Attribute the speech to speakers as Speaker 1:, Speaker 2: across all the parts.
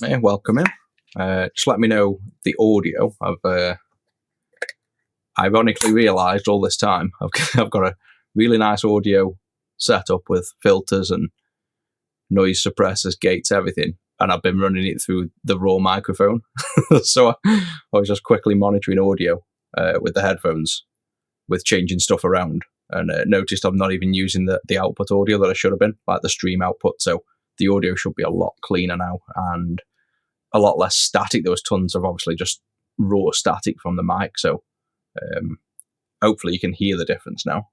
Speaker 1: Yeah, welcome in. Just let me know the audio. I've ironically realised all this time I've got a really nice audio setup with filters and noise suppressors, gates, everything, and I've been running it through the raw microphone. So I was just quickly monitoring audio with the headphones, with changing stuff around, and noticed I'm not even using the output audio that I should have been, like the stream output. So the audio should be a lot cleaner now and a lot less static. There was tons of obviously just raw static from the mic, so hopefully you can hear the difference now.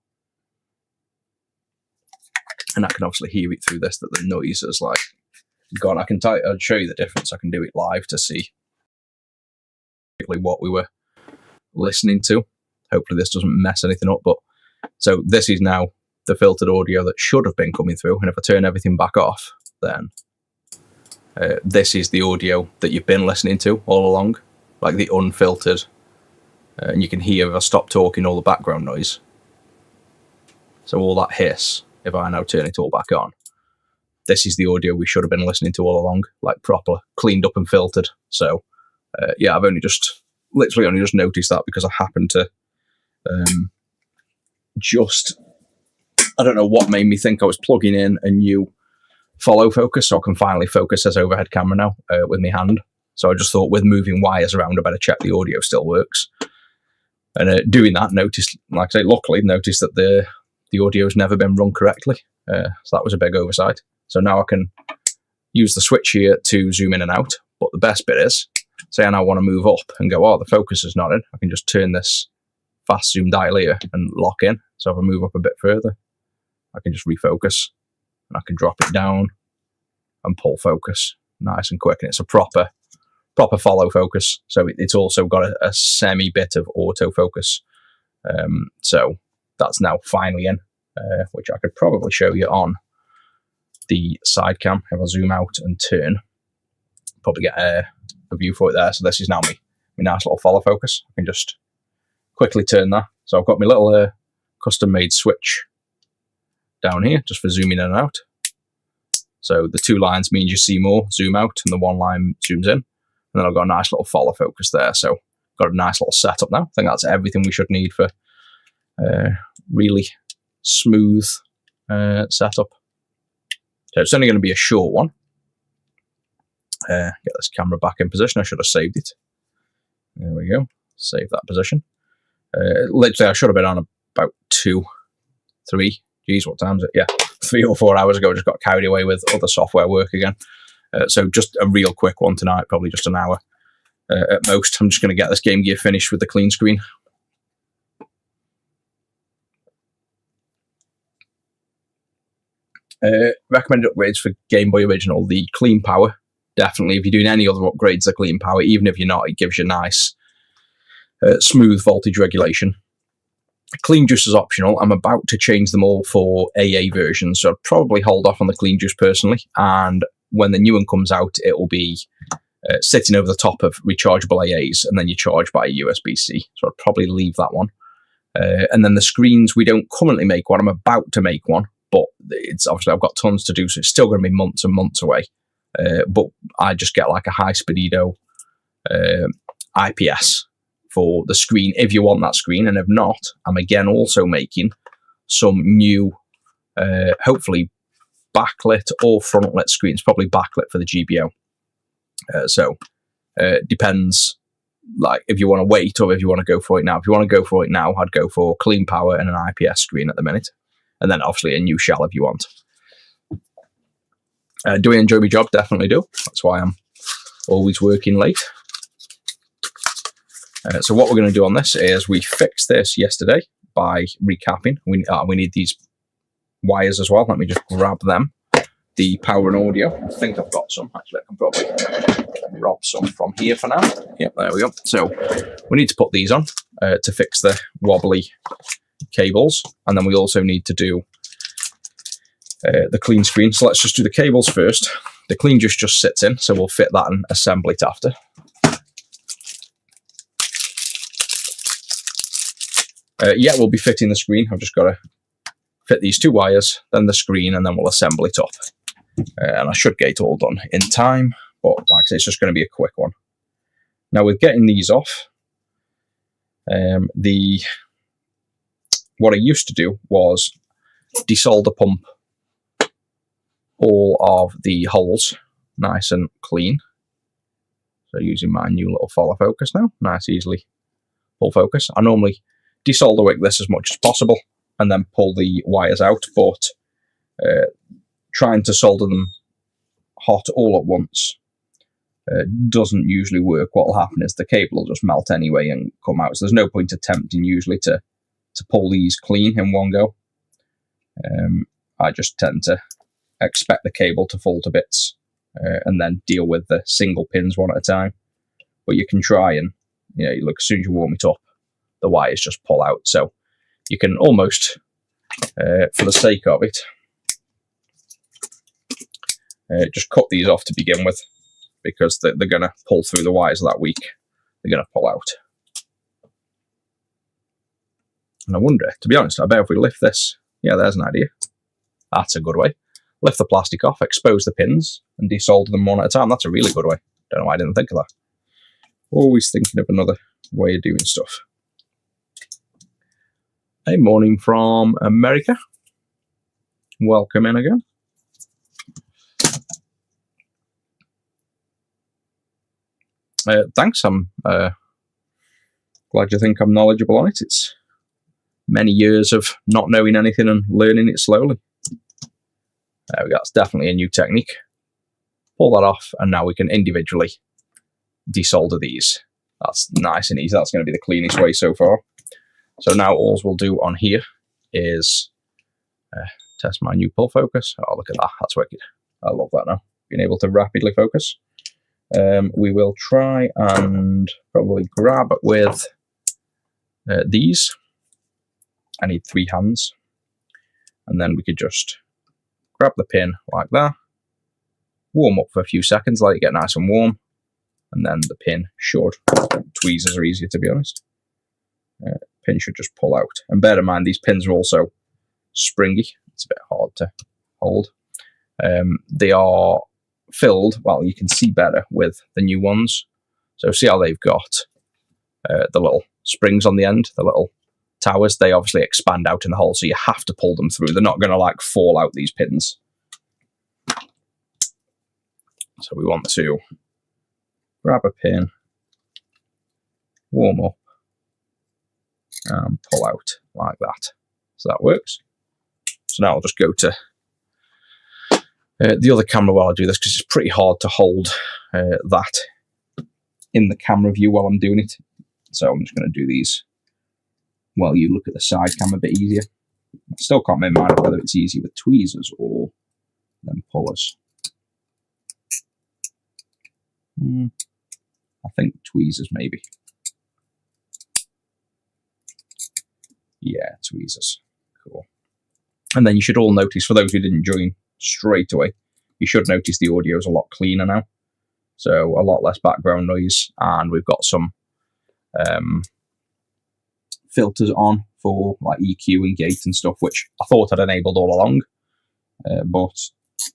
Speaker 1: And I can obviously hear it through this, that the noise is like gone. I'll show you the difference. I can do it live to see what we were listening to. Hopefully this doesn't mess anything up. But so this is now the filtered audio that should have been coming through. And if I turn everything back off, then this is the audio that you've been listening to all along, like the unfiltered. And you can hear if I stop talking all the background noise. So all that hiss, if I now turn it all back on, this is the audio we should have been listening to all along, like proper, cleaned up and filtered. So yeah, I've literally only just noticed that because I happened to I don't know what made me think I was plugging in a new follow focus, so I can finally focus this overhead camera now with my hand. So I just thought with moving wires around, I better check the audio still works. And doing that, luckily noticed that the audio's never been run correctly. So that was a big oversight. So now I can use the switch here to zoom in and out. But the best bit is, say I now want to move up and go, oh, the focus is not in. I can just turn this fast zoom dial here and lock in. So if I move up a bit further, I can just refocus. And I can drop it down and pull focus nice and quick. And it's a proper follow focus. So it's also got a semi bit of autofocus. So that's now finally in, which I could probably show you on the side cam. If I zoom out and turn, probably get a view for it there. So this is now my nice little follow focus. I can just quickly turn that. So I've got my little custom made switch down here just for zooming in and out. So the two lines means you see more, zoom out, and the one line zooms in. And then I've got a nice little follow focus there. So got a nice little setup now. I think that's everything we should need for really smooth setup. So it's only going to be a short one. Get this camera back in position. I should have saved it. There we go. Save that position. Literally, I should have been on about 2, 3. Geez, what time is it? Yeah, 3 or 4 hours ago. Just got carried away with other software work again. So just a real quick one tonight, probably just an hour at most. I'm just going to get this Game Gear finished with the CleanScreen. Recommended upgrades for Game Boy Original. The Clean Power, definitely. If you're doing any other upgrades, the Clean Power, even if you're not, it gives you nice, smooth voltage regulation. Clean Juice is optional. I'm about to change them all for AA versions, so I'd probably hold off on the Clean Juice personally. And when the new one comes out, it will be sitting over the top of rechargeable AAs, and then you charge by USB-C. So I'd probably leave that one. And then the screens, we don't currently make one. I'm about to make one, but it's obviously I've got tons to do, so it's still going to be months and months away. But I just get like a high speedo IPS for the screen if you want that screen, and if not, I'm again also making some new, hopefully backlit or frontlit screens, probably backlit for the GBO. So depends, like if you want to wait or if you want to go for it now. If you want to go for it now, I'd go for Clean Power and an IPS screen at the minute, and then obviously a new shell if you want. Do I enjoy my job? Definitely do. That's why I'm always working late. So what we're going to do on this is we fixed this yesterday by recapping. We need these wires as well. Let me just grab them. The power and audio. I think I've got some. Actually, I can probably rob some from here for now. Yep, there we go. So we need to put these on to fix the wobbly cables. And then we also need to do the CleanScreen. So let's just do the cables first. The Clean Juice just sits in, so we'll fit that and assemble it after. Yeah, we'll be fitting the screen. I've just got to fit these 2 wires, then the screen, and then we'll assemble it up. And I should get it all done in time, but like I say, it's just going to be a quick one. Now, with getting these off, what I used to do was desolder pump all of the holes nice and clean. So using my new little follow focus now, nice, easily pull focus. I normally desolder wick this as much as possible and then pull the wires out, but trying to solder them hot all at once doesn't usually work. What will happen is the cable will just melt anyway and come out. So there's no point attempting usually to pull these clean in one go. I just tend to expect the cable to fall to bits and then deal with the single pins one at a time. But you can try and, look, as soon as you warm it up, the wires just pull out. So you can almost, for the sake of it, just cut these off to begin with, because they're going to pull through the wires that weak. They're going to pull out. And I wonder, to be honest, I bet if we lift this, yeah, there's an idea. That's a good way. Lift the plastic off, expose the pins, and desolder them one at a time. That's a really good way. Don't know why I didn't think of that. Always thinking of another way of doing stuff. Hey, morning from America. Welcome in again. Thanks, I'm glad you think I'm knowledgeable on it. It's many years of not knowing anything and learning it slowly. There we go, that's definitely a new technique. Pull that off, and now we can individually desolder these. That's nice and easy. That's going to be the cleanest way so far. So now all we'll do on here is test my new pull focus. Oh, look at that. That's wicked. I love that now. Being able to rapidly focus. We will try and probably grab it with these. I need 3 hands. And then we could just grab the pin like that. Warm up for a few seconds, let it get nice and warm. And then the pin should. Tweezers are easier, to be honest. Pin should just pull out. And bear in mind, these pins are also springy. It's a bit hard to hold. They are filled, well, you can see better with the new ones. So see how they've got the little springs on the end, the little towers. They obviously expand out in the hole, so you have to pull them through. They're not going to like fall out, these pins. So we want to grab a pin, warm up, and pull out like that. So that works. So now I'll just go to the other camera while I do this, because it's pretty hard to hold that in the camera view while I'm doing it. So I'm just going to do these while you look at the side cam a bit easier. I still can't make mind whether it's easier with tweezers or then pullers. I think tweezers maybe. Yeah, tweezers. Cool. And then you should all notice, for those who didn't join straight away, you should notice the audio is a lot cleaner now. So a lot less background noise, and we've got some filters on for like EQ and gate and stuff, which I thought I'd enabled all along. But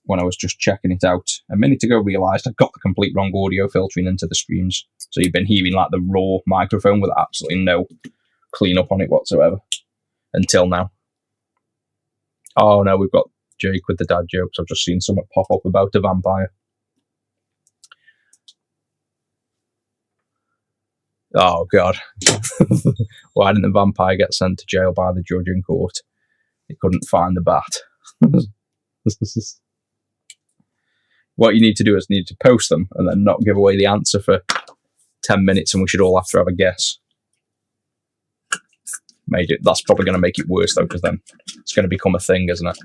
Speaker 1: when I was just checking it out a minute ago, realised I got the complete wrong audio filtering into the streams. So you've been hearing like the raw microphone with absolutely no cleanup on it whatsoever until now. Oh no, we've got Jake with the dad jokes. I've just seen something pop up about a vampire. Oh god. Why didn't the vampire get sent to jail by the judge in court? He couldn't find the bat. What you need to do is need to post them and then not give away the answer for 10 minutes, and we should all have to have a guess. That's probably going to make it worse though, because then it's going to become a thing, isn't it?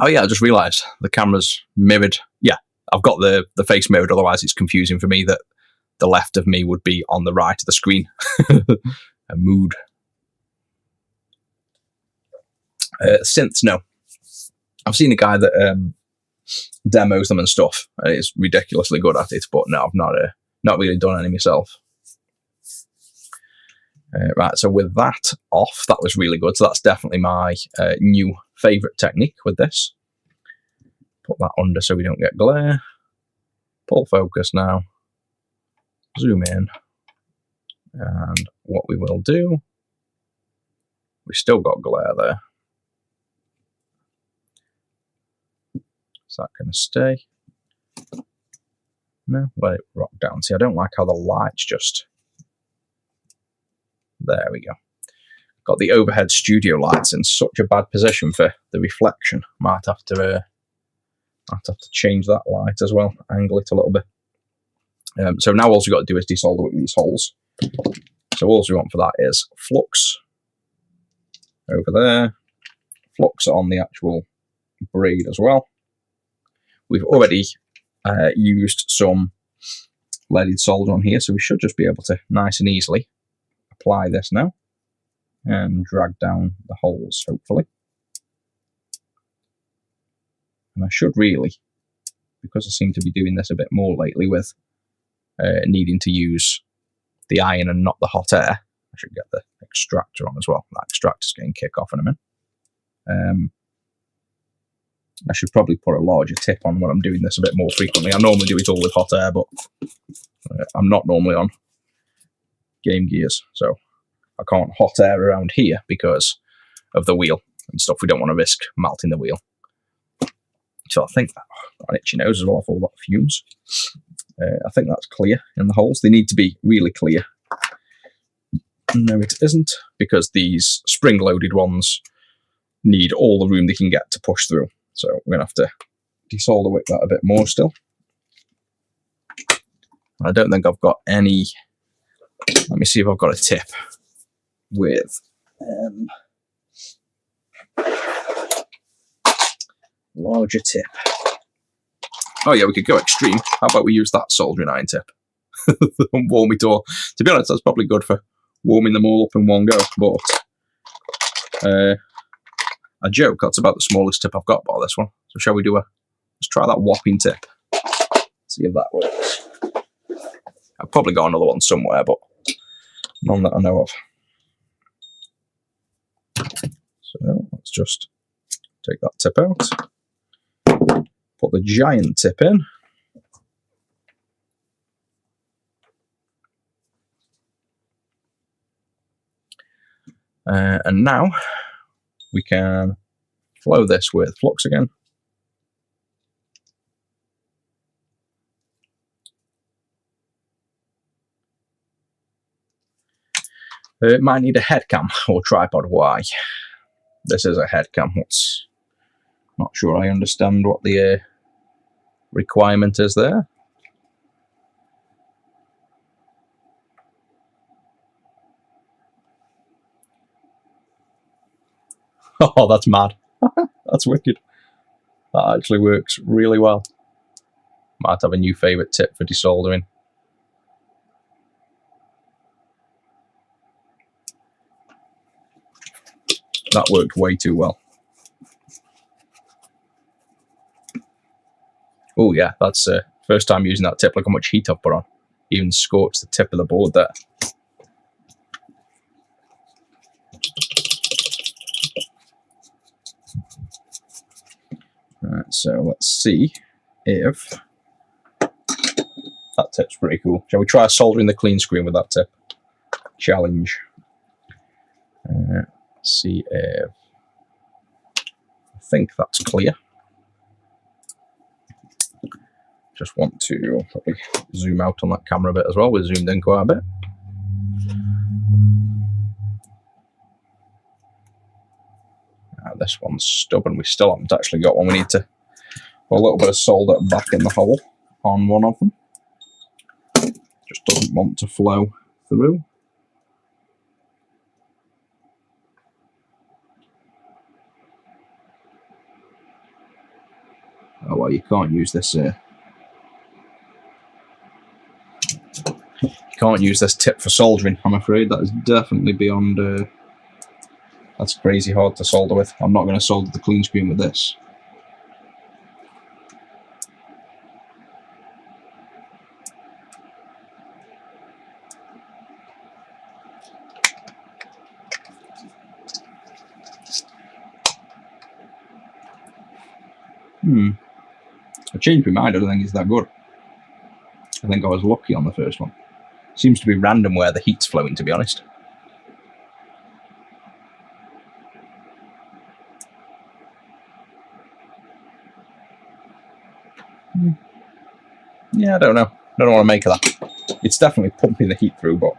Speaker 1: Oh yeah, I just realised the camera's mirrored. Yeah, I've got the face mirrored, otherwise it's confusing for me that the left of me would be on the right of the screen. A mood. Synths, no. I've seen a guy that demos them and stuff, and is ridiculously good at it, but no, I've not really done any myself. Right, so with that off, that was really good. So that's definitely my new favourite technique with this. Put that under so we don't get glare. Pull focus now. Zoom in. And what we will do, we still got glare there. Is that going to stay? No, let it rock down. See, I don't like how the light's just... There we go. Got the overhead studio lights in such a bad position for the reflection. Might have to change that light as well, angle it a little bit. So now all we've got to do is desolder with these holes. So all we want for that is flux over there, flux on the actual braid as well. We've already used some leaded solder on here, so we should just be able to nice and easily apply this now and drag down the holes, hopefully. And I should really, because I seem to be doing this a bit more lately with needing to use the iron and not the hot air, I should get the extractor on as well. That extractor's getting kick off in a minute. I should probably put a larger tip on when I'm doing this a bit more frequently. I normally do it all with hot air, but I'm not normally on Game Gears, so I can't hot air around here because of the wheel and stuff. We don't want to risk melting the wheel. So I think got an itchy nose as well for all that fumes. I think that's clear in the holes. They need to be really clear. No, it isn't, because these spring-loaded ones need all the room they can get to push through. So we're going to have to desolder wick that a bit more still. I don't think I've got any... Let me see if I've got a tip with... larger tip. Oh yeah, we could go extreme. How about we use that soldering iron tip? And warm it all. To be honest, that's probably good for warming them all up in one go, but I joke, that's about the smallest tip I've got by this one. So shall we do let's try that whopping tip. See if that works. I've probably got another one somewhere, but none that I know of. So let's just take that tip out. Put the giant tip in. And now we can flow this with flux again. It might need a head cam or tripod. Why? This is a head cam. Not sure I understand what the requirement is there. Oh, that's mad. That's wicked. That actually works really well. Might have a new favourite tip for desoldering. That worked way too well. Oh yeah, that's first time using that tip. Look how much heat I've put on. Even scorched the tip of the board there. Right, so let's see if that tip's pretty cool. Shall we try soldering the CleanScreen with that tip? Challenge. Let's see if... I think that's clear. Just want to probably zoom out on that camera a bit as well. We're zoomed in quite a bit. This one's stubborn. We still haven't actually got one. We need to put a little bit of solder back in the hole on one of them. Just doesn't want to flow through. Oh well, you can't use this. You can't use this tip for soldering, I'm afraid. That is definitely beyond... that's crazy hard to solder with. I'm not going to solder the CleanScreen with this. I changed my mind. I don't think it's that good. I think I was lucky on the first one. Seems to be random where the heat's flowing, to be honest. Yeah, I don't know. I don't know what to make of that. It's definitely pumping the heat through, but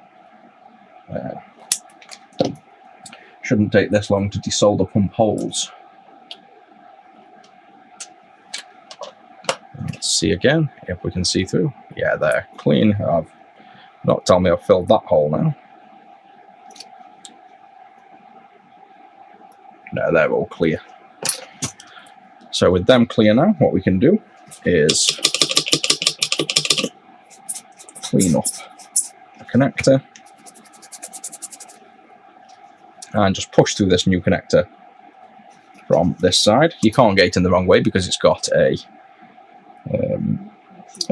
Speaker 1: shouldn't take this long to desolder pump holes. Let's see again if we can see through. Yeah, they're clean. Not tell me I've filled that hole now. No, they're all clear. So with them clear now, what we can do is clean up the connector and just push through this new connector from this side. You can't get it in the wrong way because it's got a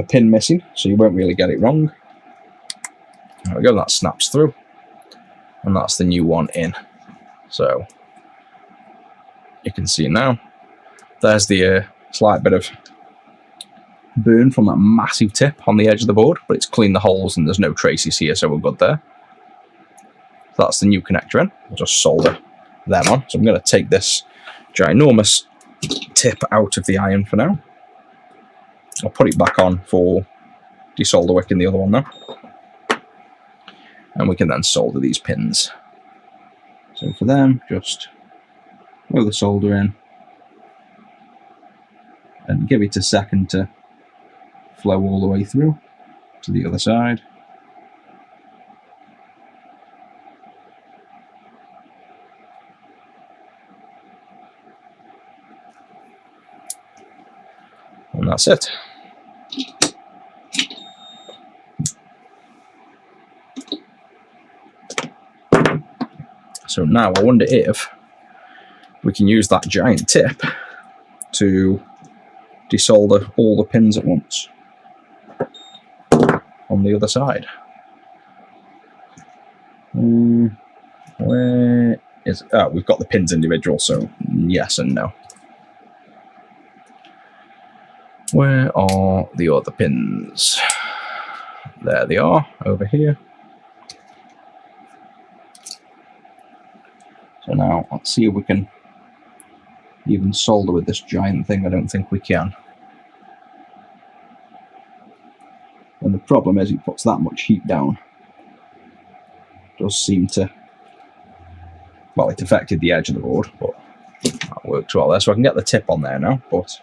Speaker 1: pin missing, so you won't really get it wrong. There we go, that snaps through, and that's the new one in. So you can see now, there's the slight bit of burn from that massive tip on the edge of the board, but it's cleaned the holes and there's no traces here, so we're good there. So that's the new connector in. We'll just solder them on. So I'm going to take this ginormous tip out of the iron for now. I'll put it back on for desolder wicking the other one now. And we can then solder these pins. So for them, just throw the solder in and give it a second to flow all the way through to the other side. And that's it. So now I wonder if we can use that giant tip to desolder all the pins at once on the other side. Where is it? Oh, we've got the pins individual, so yes and no. Where are the other pins? There they are, over here. So now let's see if we can even solder with this giant thing. I don't think we can. And the problem is it puts that much heat down. It does seem to, well, it affected the edge of the board, but that works well there. So I can get the tip on there now, but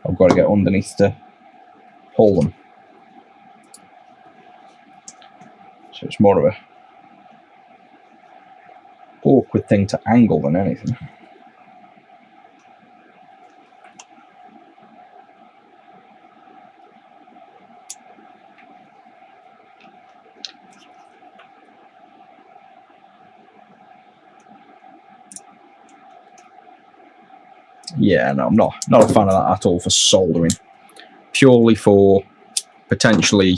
Speaker 1: I've got to get underneath to pull them. So it's more of a awkward thing to angle than anything. Yeah, no, I'm not a fan of that at all for soldering. Purely for potentially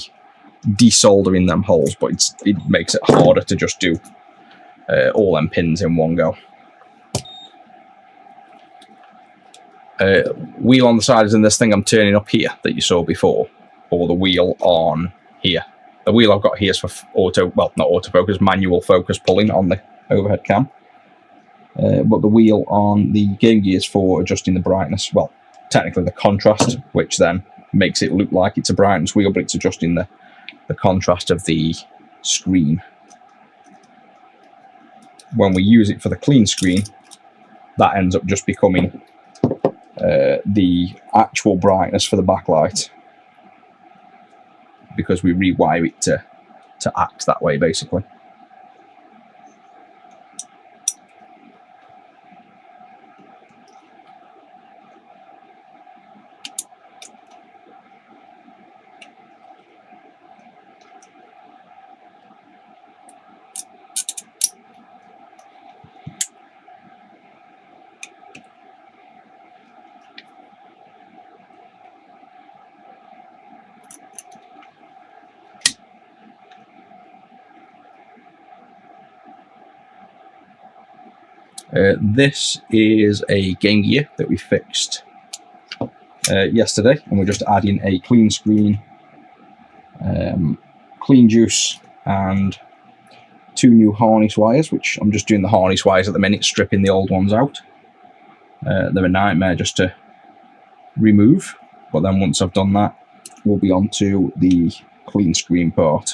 Speaker 1: desoldering them holes, but it makes it harder to just do all them pins in one go. Wheel on the side is in this thing I'm turning up here that you saw before, or the wheel on here. The wheel I've got here is for not autofocus, manual focus pulling on the overhead cam. But the wheel on the Game Gear is for adjusting the brightness. Well, technically the contrast, which then makes it look like it's a brightness wheel, but it's adjusting the contrast of the screen. When we use it for the clean screen, that ends up just becoming the actual brightness for the backlight, because we rewire it to act that way, basically. This is a Game Gear that we fixed yesterday, and we're just adding a CleanScreen, clean juice, and 2 new harness wires, which I'm just doing the harness wires at the minute, stripping the old ones out. They're a nightmare just to remove, but then once I've done that, we'll be on to the CleanScreen part.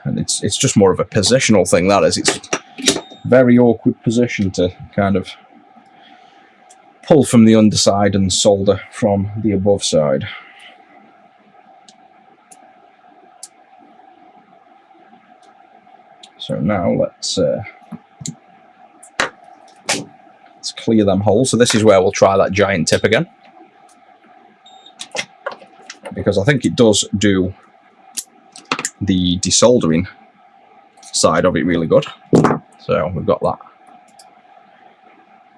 Speaker 1: And it's just more of a positional thing, that is. It's a very awkward position to kind of pull from the underside and solder from the above side. So now let's clear them holes. So this is where we'll try that giant tip again, because I think it does do the desoldering side of it really good. So we've got that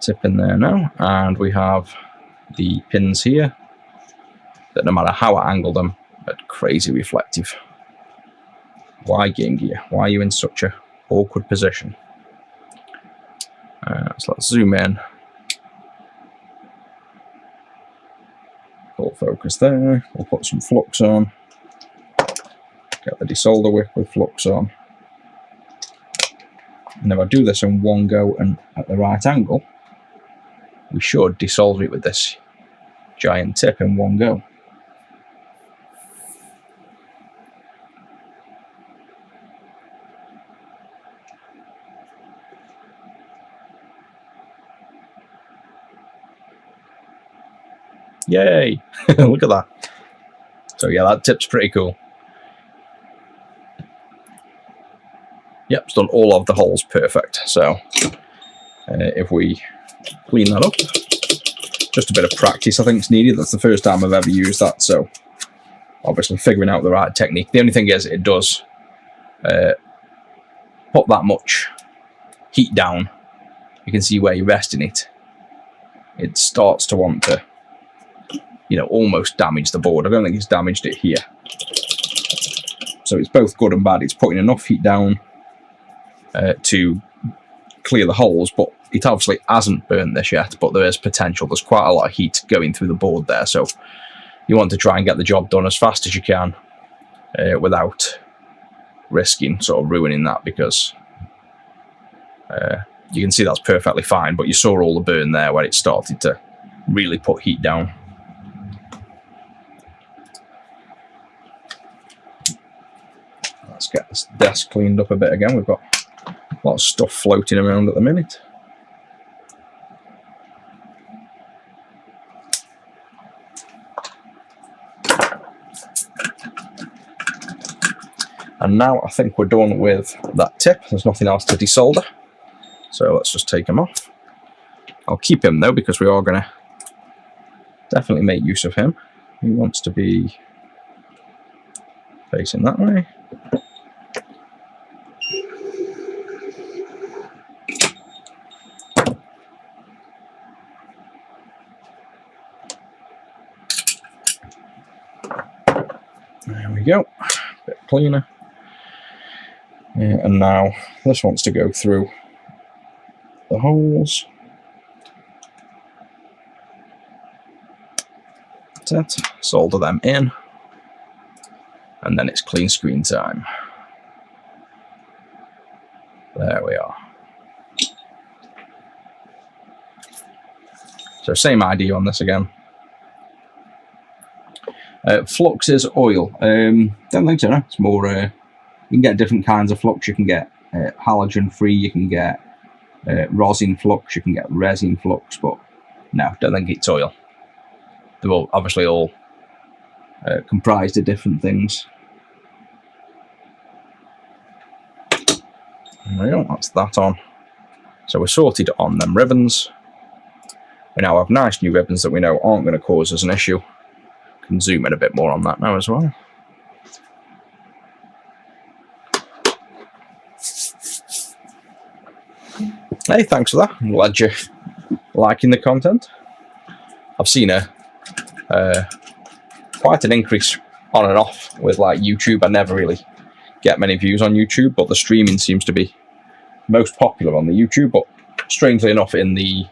Speaker 1: tip in there now, and we have the pins here that no matter how I angle them, are crazy reflective. Why, Game Gear? Why are you in such a awkward position? So let's zoom in. Full focus there. We'll put some flux on. Get the desolder wick with flux on. And if I do this in one go and at the right angle, we should desolder it with this giant tip in one go. Yay! Look at that. So yeah, that tip's pretty cool. Yep, it's done all of the holes perfect. So if we clean that up, just a bit of practice I think is needed. That's the first time I've ever used that, so obviously figuring out the right technique. The only thing is it does put that much heat down. You can see where you're resting it. It starts to want to, you know, almost damage the board. I don't think it's damaged it here. So it's both good and bad. It's putting enough heat down to clear the holes, but it obviously hasn't burnt this yet, but there is potential. There's quite a lot of heat going through the board there, so you want to try and get the job done as fast as you can without risking sort of ruining that, because you can see that's perfectly fine, but you saw all the burn there where it started to really put heat down. Let's get this desk cleaned up a bit again. We've got a lot of stuff floating around at the minute. And now I think we're done with that tip. There's nothing else to desolder. So let's just take him off. I'll keep him though, because we are going to definitely make use of him. He wants to be facing that way. There we go. A bit cleaner. And now this wants to go through the holes. That's it. Solder them in. And then it's clean screen time. There we are. So same idea on this again. Flux is oil. Don't think so, no. It's more, you can get different kinds of flux. You can get halogen free, you can get rosin flux, you can get resin flux, but no, don't think it's oil. They're all, obviously all comprised of different things. There we go, that's that on. So we're sorted on them ribbons. We now have nice new ribbons that we know aren't going to cause us an issue. Can zoom in a bit more on that now as well. Hey, thanks for that. I'm glad you're liking the content. I've seen quite an increase on and off with like YouTube. I never really get many views on YouTube, but the streaming seems to be most popular on the YouTube, but strangely enough in the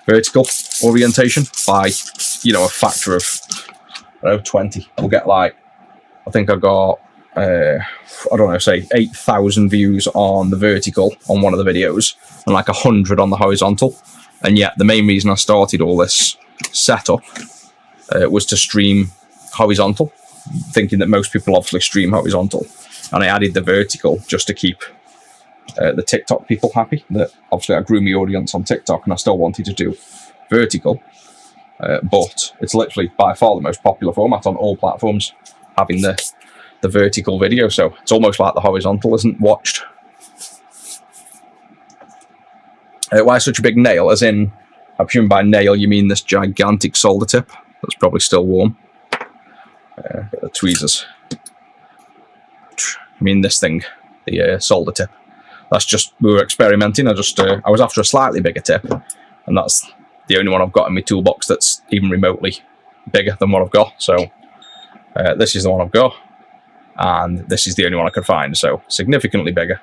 Speaker 1: vertical orientation by, you know, a factor of, I don't know, 20. We'll get like, I think I got, I don't know, say 8,000 views on the vertical on one of the videos and like 100 on the horizontal. And yet the main reason I started all this setup was to stream horizontal, thinking that most people obviously stream horizontal. And I added the vertical just to keep the TikTok people happy. That obviously I grew my audience on TikTok and I still wanted to do vertical. But it's literally by far the most popular format on all platforms, having the vertical video. So it's almost like the horizontal isn't watched. Why such a big nail? As in, I presume by nail you mean this gigantic solder tip that's probably still warm. Get the tweezers. I mean this thing, the solder tip. That's just, we were experimenting. I was after a slightly bigger tip, and that's the only one I've got in my toolbox that's even remotely bigger than what I've got. So this is the one I've got, and this is the only one I could find, so significantly bigger.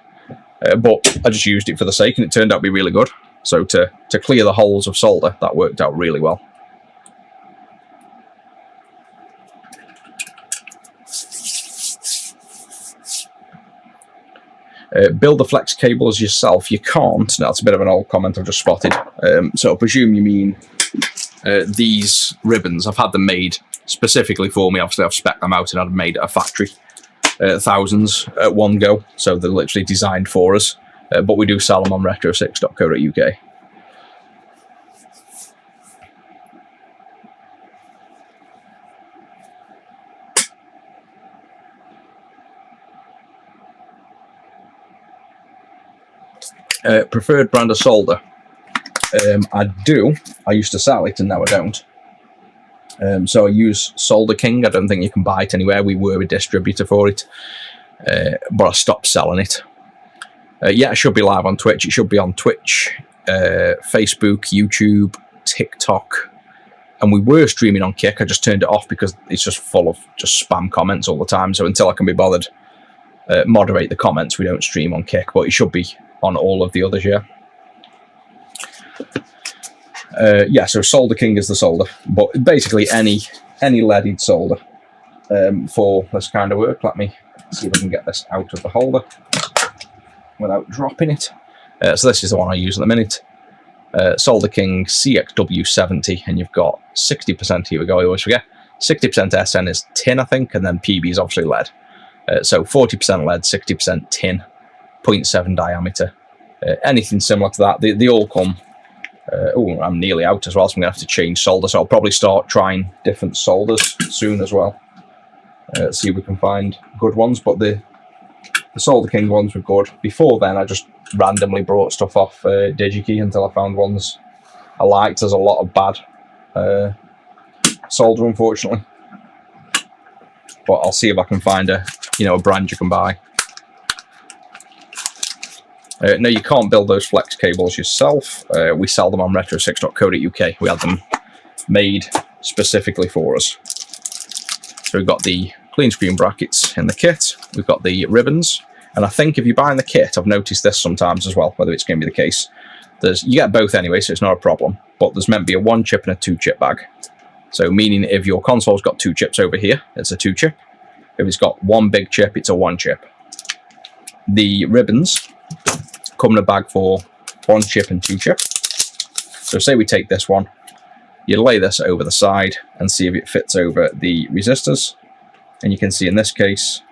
Speaker 1: But I just used it for the sake, and it turned out to be really good. So to clear the holes of solder, that worked out really well. Build the flex cables yourself. You can't. That's a bit of an old comment I've just spotted. So I presume you mean these ribbons. I've had them made specifically for me. Obviously, I've spec'd them out and I've made at a factory. Thousands at one go. So they're literally designed for us. But we do sell them on retro6.co.uk. Preferred brand of solder. I do. I used to sell it and now I don't. So I use Solder King. I don't think you can buy it anywhere. We were a distributor for it, but I stopped selling it. Yeah, it should be live on Twitch. It should be on Twitch, Facebook, YouTube, TikTok, and we were streaming on Kick. I just turned it off because it's just full of just spam comments all the time. So until I can be bothered moderate the comments, we don't stream on Kick, but it should be on all of the others, yeah. Yeah, so Solder King is the solder, but basically any leaded solder for this kind of work. Let me see if I can get this out of the holder without dropping it. So this is the one I use at the minute. Solder King CXW70, and you've got 60%, here we go, I always forget, 60% SN is tin, I think, and then PB is obviously lead. So 40% lead, 60% tin, 0.7 diameter. Anything similar to that, they all come. Oh, I'm nearly out as well, so I'm going to have to change solder. So I'll probably start trying different solders soon as well. See if we can find good ones. But the Solder King ones were good. Before then, I just randomly brought stuff off DigiKey until I found ones I liked. There's a lot of bad solder, unfortunately. But I'll see if I can find a brand you can buy. No, you can't build those flex cables yourself. We sell them on retro6.co.uk. We had them made specifically for us. So we've got the CleanScreen brackets in the kit. We've got the ribbons. And I think if you're buying the kit, I've noticed this sometimes as well, whether it's going to be the case. You get both anyway, so it's not a problem. But there's meant to be a 1-chip and a 2-chip bag. So meaning if your console's got 2 chips over here, it's a 2-chip. If it's got 1 big chip, it's a 1-chip. The ribbons come in a bag for 1 chip and 2 chip. So say we take this one, you lay this over the side and see if it fits over the resistors. And you can see in this case,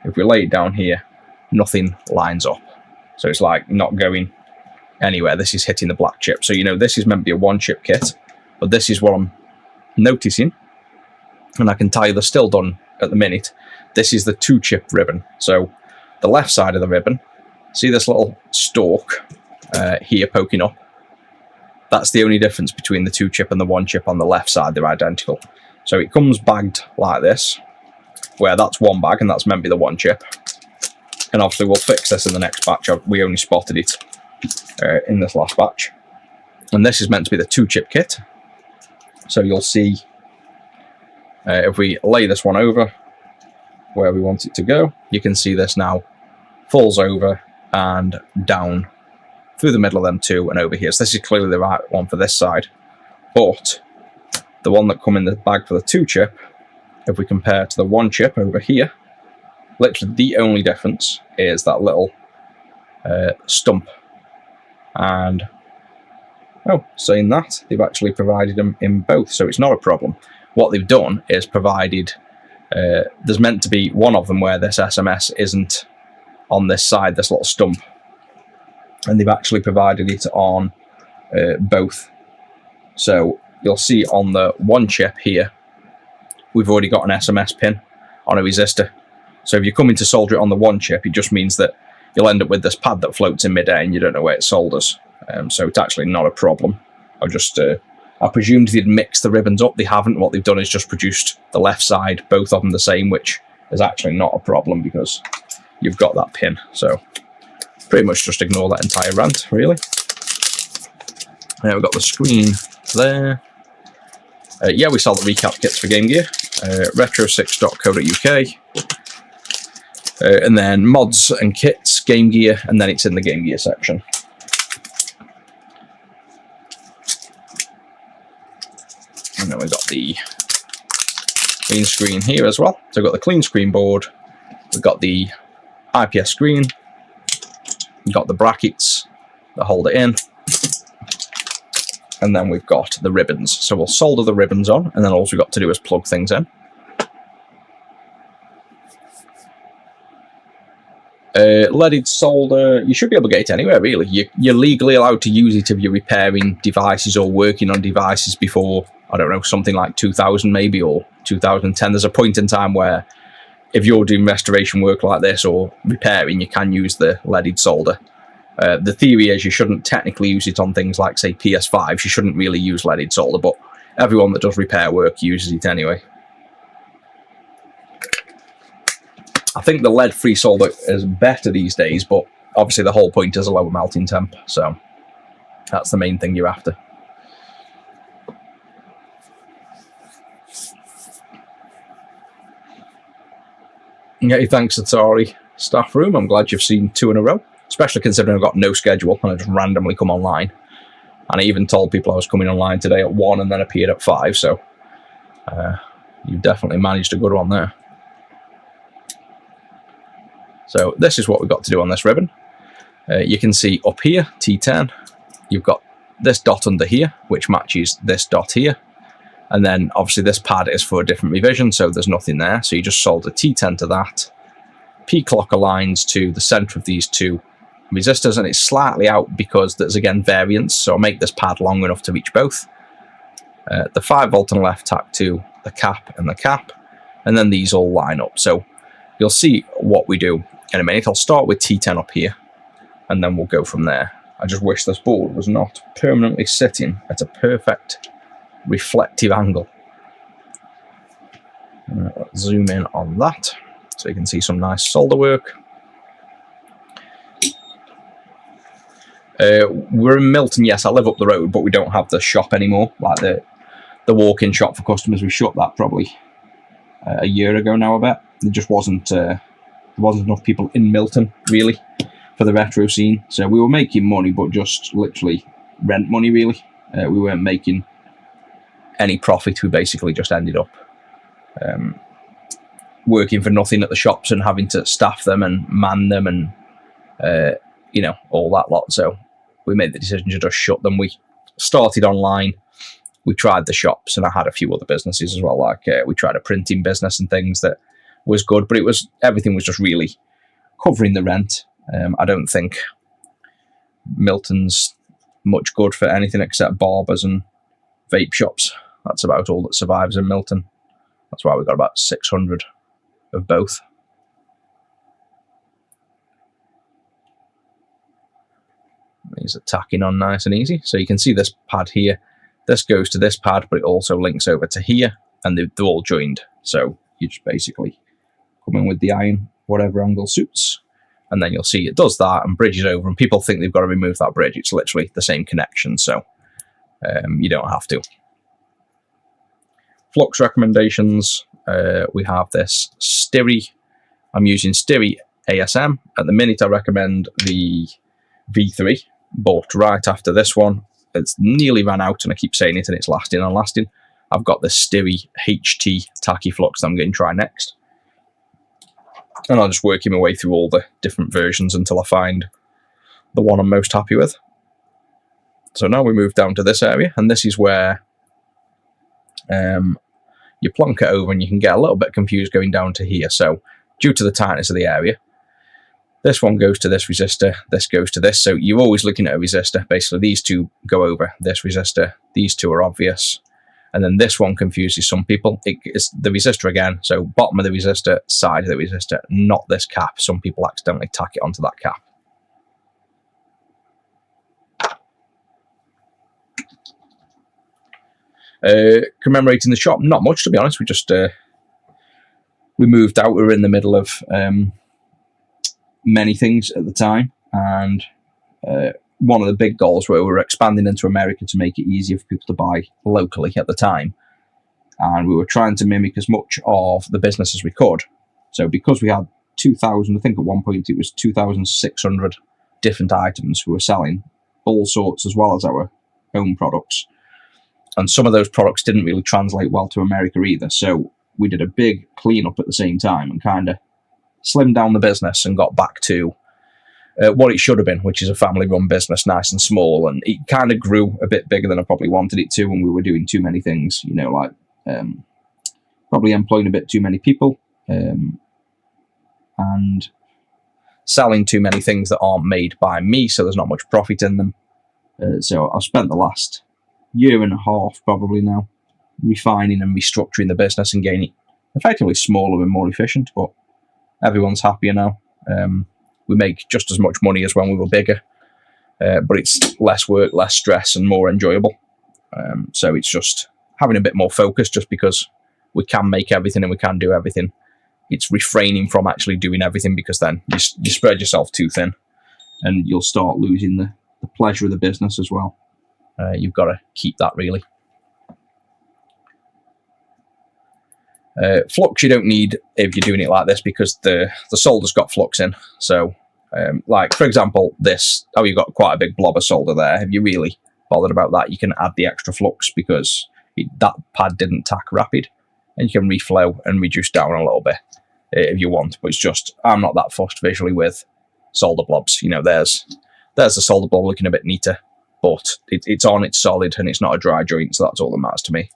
Speaker 1: if we lay it down here, nothing lines up. So it's like not going anywhere. This is hitting the black chip. So this is meant to be a 1-chip kit, but this is what I'm noticing. And I can tell you they're still done at the minute. This is the 2-chip ribbon. So the left side of the ribbon, see this little stalk here poking up? That's the only difference between the 2-chip and the 1-chip on the left side. They're identical. So it comes bagged like this, where that's one bag and that's meant to be the 1-chip. And obviously we'll fix this in the next batch. We only spotted it in this last batch. And this is meant to be the 2-chip kit. So you'll see if we lay this one over, where we want it to go. You can see this now falls over and down through the middle of them two and over here. So this is clearly the right one for this side. But the one that come in the bag for the 2 chip, if we compare to the 1 chip over here, literally the only difference is that little stump. And saying that, they've actually provided them in both, so it's not a problem. What they've done is provided, there's meant to be one of them where this SMS isn't on this side, this little stump, and they've actually provided it on both. So you'll see on the 1 chip here, we've already got an SMS pin on a resistor. So if you're coming to solder it on the 1 chip, it just means that you'll end up with this pad that floats in midair and you don't know where it solders. So it's actually not a problem. I presumed they'd mix the ribbons up. They haven't. What they've done is just produced the left side, both of them the same, which is actually not a problem because you've got that pin. So pretty much just ignore that entire rant, really. Now we've got the screen there. Yeah, we sell the recap kits for Game Gear. retro6.co.uk. And then mods and kits, Game Gear, and then it's in the Game Gear section. And then we've got the CleanScreen here as well. So we've got the CleanScreen board, we've got the IPS screen, we've got the brackets that hold it in, and then we've got the ribbons. So we'll solder the ribbons on, and then all we've got to do is plug things in. Leaded solder, you should be able to get it anywhere, really. You're legally allowed to use it if you're repairing devices or working on devices before, I don't know, something like 2000 maybe, or 2010. There's a point in time where if you're doing restoration work like this or repairing, you can use the leaded solder. The theory is you shouldn't technically use it on things like, say, PS5s. You shouldn't really use leaded solder, but everyone that does repair work uses it anyway. I think the lead-free solder is better these days, but obviously the whole point is a lower melting temp, so that's the main thing you're after. Yeah, thanks, Atari staff room. I'm glad you've seen 2 in a row, especially considering I've got no schedule and I just randomly come online. And I even told people I was coming online today at 1 and then appeared at 5, so you definitely managed a good one there. So this is what we've got to do on this ribbon. You can see up here, T10, you've got this dot under here, which matches this dot here. And then obviously this pad is for a different revision, so there's nothing there. So you just solder T10 to that. P-clock aligns to the center of these 2 resistors, and it's slightly out because there's again variance. So I'll make this pad long enough to reach both. The 5 volt on the left tack to the cap and the cap, and then these all line up. So you'll see what we do in a minute. I'll start with T10 up here, and then we'll go from there. I just wish this board was not permanently sitting at a perfect reflective angle. Let's zoom in on that so you can see some nice solder work. We're in Milton, yes, I live up the road, but we don't have the shop anymore, like the walk-in shop for customers. We shut that probably a year ago now, I bet. There just wasn't enough people in Milton, really, for the retro scene. So we were making money, but just literally rent money, really. We weren't making any profit. We basically just ended up working for nothing at the shops and having to staff them and man them and, you know, all that lot. So we made the decision to just shut them. We started online. We tried the shops, and I had a few other businesses as well. Like we tried a printing business and things that was good, but everything was just really covering the rent. I don't think Milton's much good for anything except barbers and vape shops. That's about all that survives in Milton. That's why we've got about 600 of both. These are tacking on nice and easy. So you can see this pad here. This goes to this pad, but it also links over to here, and they're all joined. So you just basically come in with the iron, whatever angle suits, and then you'll see it does that and bridges over, and people think they've got to remove that bridge. It's literally the same connection, so you don't have to. Flux recommendations, we have this Styri I'm using Styri ASM. At the minute, I recommend the V3, but right after this one, it's nearly ran out, and I keep saying it, and it's lasting and lasting. I've got the Styri HT Tachyflux that I'm going to try next. And I'll just work my way through all the different versions until I find the one I'm most happy with. So now we move down to this area, and this is where you plonk it over and you can get a little bit confused going down to here. So due to the tightness of the area, this one goes to this resistor, this goes to this. So you're always looking at a resistor. Basically, these two go over this resistor. These two are obvious. And then this one confuses some people. It's the resistor again. So bottom of the resistor, side of the resistor, not this cap. Some people accidentally tack it onto that cap. Commemorating the shop, not much, to be honest. We just we moved out. We were in the middle of many things at the time, and one of the big goals where we were expanding into America to make it easier for people to buy locally at the time, and we were trying to mimic as much of the business as we could. So because we had 2,000, I think at one point it was 2,600 different items we were selling, all sorts, as well as our own products. And some of those products didn't really translate well to America either. So we did a big cleanup at the same time and kind of slimmed down the business and got back to what it should have been, which is a family-run business, nice and small. And it kind of grew a bit bigger than I probably wanted it to, and we were doing too many things, you know, like probably employing a bit too many people and selling too many things that aren't made by me, so there's not much profit in them. So I've spent the last year and a half probably now refining and restructuring the business and getting it effectively smaller and more efficient, but everyone's happier now. We make just as much money as when we were bigger, but it's less work, less stress, and more enjoyable. So it's just having a bit more focus, just because we can make everything and we can do everything. It's refraining from actually doing everything, because then you spread yourself too thin and you'll start losing the pleasure of the business as well. You've got to keep that, really. Flux you don't need if you're doing it like this, because the solder's got flux in. So like for example this, you've got quite a big blob of solder there. If you're really bothered about that, you can add the extra flux, because that pad didn't tack rapid, and you can reflow and reduce down a little bit if you want. But it's just, I'm not that fussed visually with solder blobs. You know, there's the solder blob looking a bit neater, but it's on, it's solid, and it's not a dry joint, so that's all that matters to me.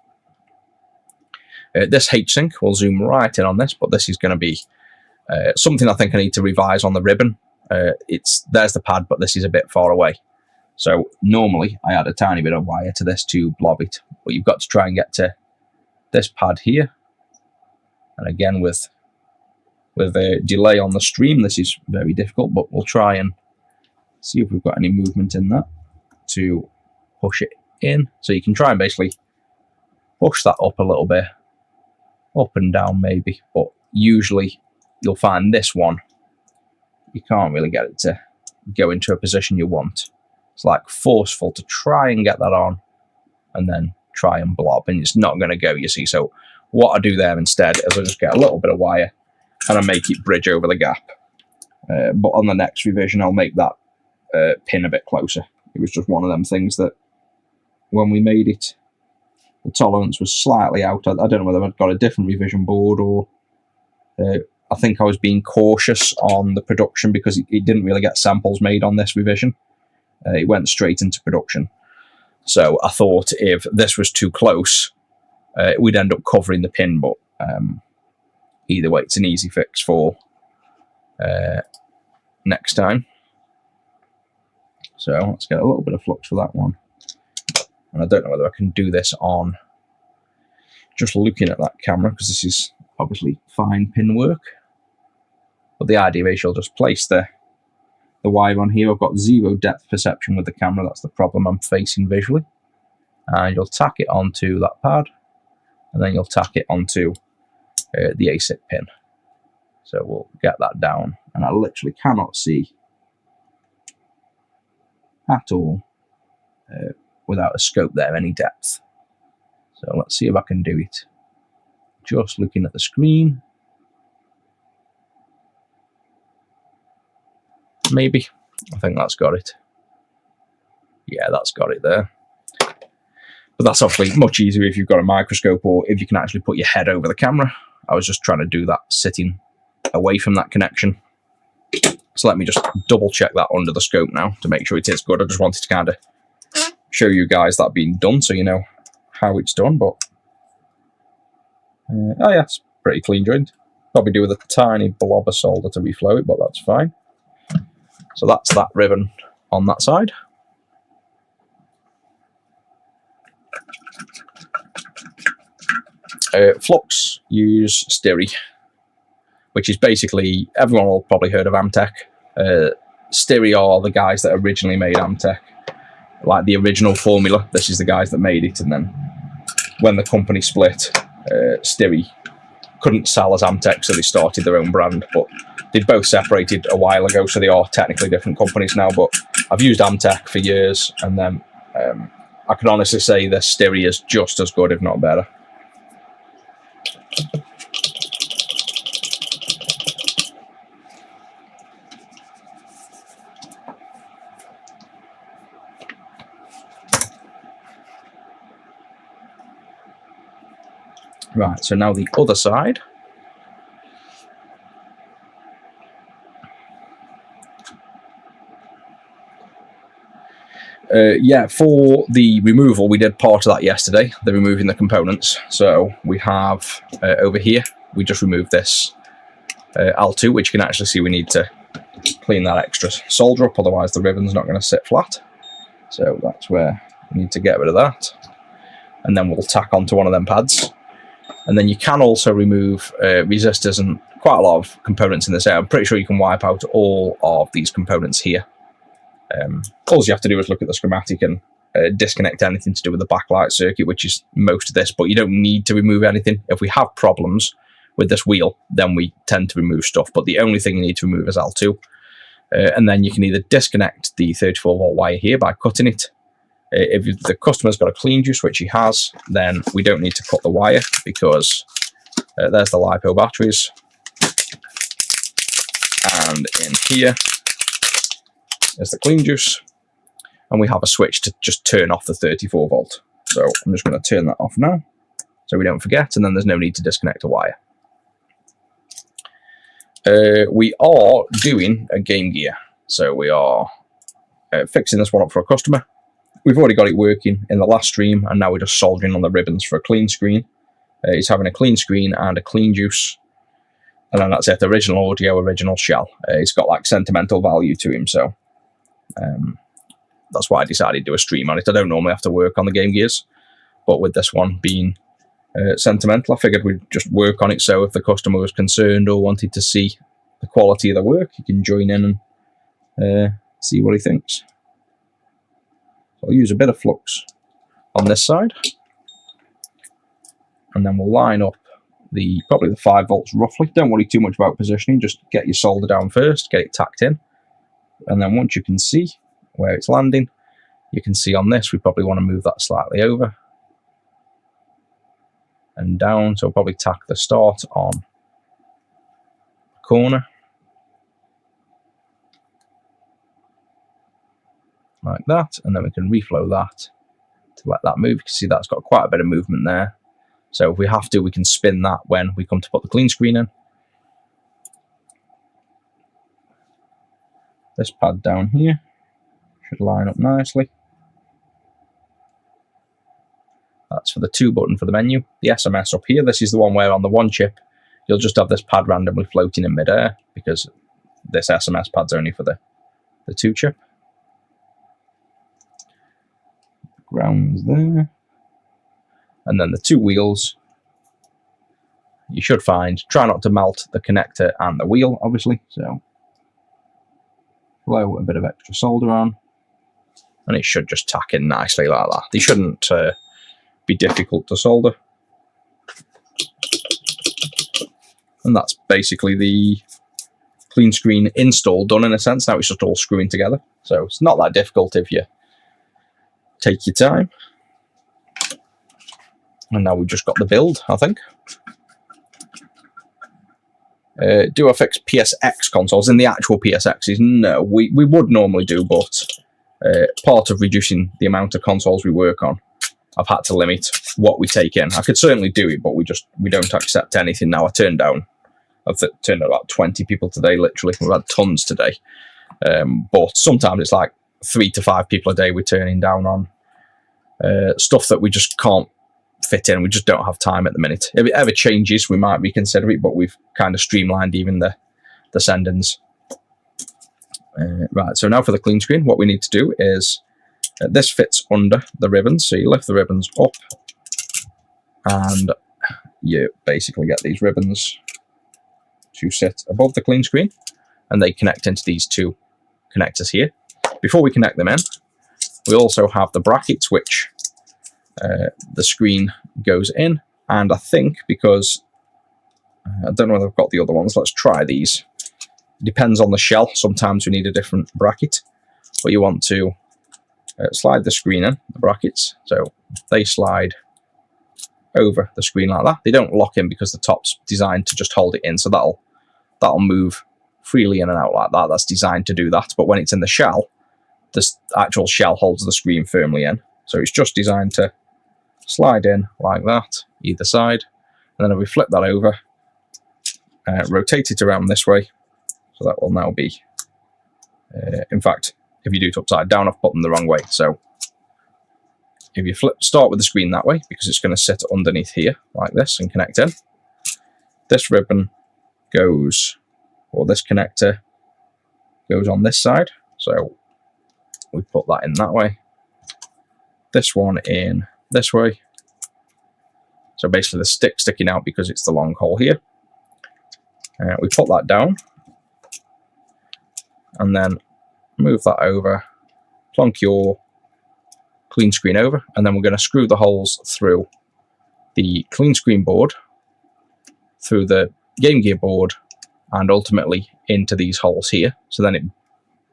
Speaker 1: This heatsink, we'll zoom right in on this, but this is going to be something I think I need to revise on the ribbon. There's the pad, but this is a bit far away. So normally I add a tiny bit of wire to this to blob it, but you've got to try and get to this pad here. And again, with a delay on the stream, this is very difficult, but we'll try and see if we've got any movement in that to push it in. So you can try and basically push that up a little bit, up and down maybe, but usually you'll find this one, you can't really get it to go into a position you want. It's like forceful to try and get that on and then try and blob, and it's not going to go, you see. So what I do there instead is I just get a little bit of wire and I make it bridge over the gap. But on the next revision I'll make that pin a bit closer. It was just one of them things that when we made it, the tolerance was slightly out. I don't know whether I'd got a different revision board, or I think I was being cautious on the production, because it didn't really get samples made on this revision. It went straight into production. So I thought if this was too close, we'd end up covering the pin, but either way, it's an easy fix for next time. So let's get a little bit of flux for that one. And I don't know whether I can do this on just looking at that camera, because this is obviously fine pin work. But the idea is you'll just place the wire on here. I've got zero depth perception with the camera. That's the problem I'm facing visually. And you'll tack it onto that pad, and then you'll tack it onto the ASIC pin. So we'll get that down, and I literally cannot see at all without a scope there any depth. So let's see if I can do it just looking at the screen. maybe. I think that's got it. Yeah, that's got it there. But that's obviously much easier if you've got a microscope or if you can actually put your head over the camera. I was just trying to do that sitting away from that connection. So let me just double check that under the scope now to make sure it is good. I just wanted to kind of show you guys that being done so you know how it's done. But oh yeah, it's pretty clean joined. Probably do with a tiny blob of solder to reflow it, but that's fine. So that's that ribbon on that side. Flux use Styri, which is basically, everyone will probably heard of Amtech. Styri are the guys that originally made Amtech, like the original formula. This is the guys that made it, and then when the company split, Styri couldn't sell as Amtech, so they started their own brand, but they'd both separated a while ago, so they are technically different companies now. But I've used Amtech for years, and then I can honestly say the Styri is just as good, if not better. Right, so now the other side. Yeah, for the removal, we did part of that yesterday, the removing the components. So we have over here, we just removed this L2, which you can actually see we need to clean that extra solder up, otherwise the ribbon's not going to sit flat. So that's where we need to get rid of that. And then we'll tack onto one of them pads. And then you can also remove resistors and quite a lot of components in this area. I'm pretty sure you can wipe out all of these components here. All you have to do is look at the schematic and disconnect anything to do with the backlight circuit, which is most of this, but you don't need to remove anything. If we have problems with this wheel, then we tend to remove stuff, but the only thing you need to remove is L2. And then you can either disconnect the 34-volt wire here by cutting it. If the customer's got a clean juice, which he has, then we don't need to cut the wire because there's the LiPo batteries. And in here is the clean juice. And we have a switch to just turn off the 34-volt. So I'm just going to turn that off now so we don't forget, and then there's no need to disconnect a wire. We are doing a game gear. So we are fixing this one up for a customer. We've already got it working in the last stream, and now we're just soldering on the ribbons for a CleanScreen. It's having a CleanScreen and a clean juice. And then that's it, original audio, original shell. It's got like sentimental value to him, so that's why I decided to do a stream on it. I don't normally have to work on the game gears, but with this one being sentimental, I figured we'd just work on it, so if the customer was concerned or wanted to see the quality of the work, he can join in and see what he thinks. I'll use a bit of flux on this side, and then we'll line up probably the 5 volts roughly. Don't worry too much about positioning, just get your solder down first, get it tacked in, and then once you can see where it's landing, you can see on this we probably want to move that slightly over and down, so we'll probably tack the start on the corner like that, and then we can reflow that to let that move. You can see that's got quite a bit of movement there, so if we have to, we can spin that when we come to put the CleanScreen in. This pad down here should line up nicely. That's for the 2 button for the menu. The SMS up here, this is the one where on the 1 chip you'll just have this pad randomly floating in midair, because this SMS pad's only for the 2 chip. Grounds there, and then the 2 wheels you should find. Try not to melt the connector and the wheel, obviously, so blow a bit of extra solder on, and it should just tack in nicely like that. They shouldn't be difficult to solder, and that's basically the CleanScreen install done in a sense. Now it's just all screwing together, so it's not that difficult if you take your time. And now we've just got the build, I think. Do I fix PSX consoles in the actual PSXs? No, we would normally do, but part of reducing the amount of consoles we work on, I've had to limit what we take in. I could certainly do it, but we don't accept anything now. I've turned down about 20 people today, literally. We've had tons today. But sometimes it's like 3 to 5 people a day we're turning down on stuff that we just can't fit in. We just don't have time at the minute. If it ever changes, we might reconsider it, but we've kind of streamlined even the send-ins. Right, so now for the clean screen, what we need to do is, this fits under the ribbons, so you lift the ribbons up, and you basically get these ribbons to sit above the clean screen, and they connect into these 2 connectors here. Before we connect them in, we also have the brackets, which the screen goes in, and I think, because I don't know whether I've got the other ones, let's try these. It depends on the shell. Sometimes we need a different bracket, but you want to slide the screen in, the brackets, so they slide over the screen like that. They don't lock in because the top's designed to just hold it in, so that'll move freely in and out like that. That's designed to do that, but when it's in the shell, this actual shell holds the screen firmly in, so it's just designed to slide in like that, either side, and then if we flip that over, rotate it around this way, so that will now be, in fact, if you do it upside down, I've put them the wrong way. So if you start with the screen that way, because it's going to sit underneath here like this and connect in, this ribbon goes, or this connector goes on this side, so we put that in that way, this one in this way, so basically the stick sticking out because it's the long hole here. We put that down, and then move that over, plonk your clean screen over, and then we're going to screw the holes through the clean screen board, through the Game Gear board, and ultimately into these holes here. So then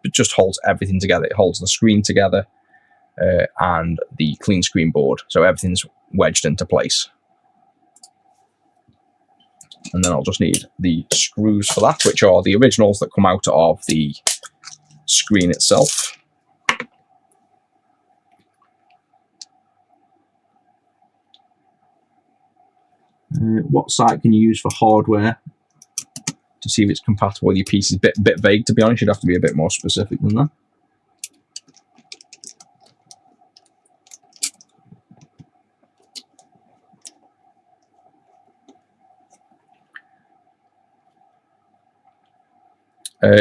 Speaker 1: it just holds everything together. It holds the screen together and the clean screen board, so everything's wedged into place. And then I'll just need the screws for that, which are the originals that come out of the screen itself. What site can you use for hardware to see if it's compatible with your PC? Bit vague, to be honest. You'd have to be a bit more specific than that.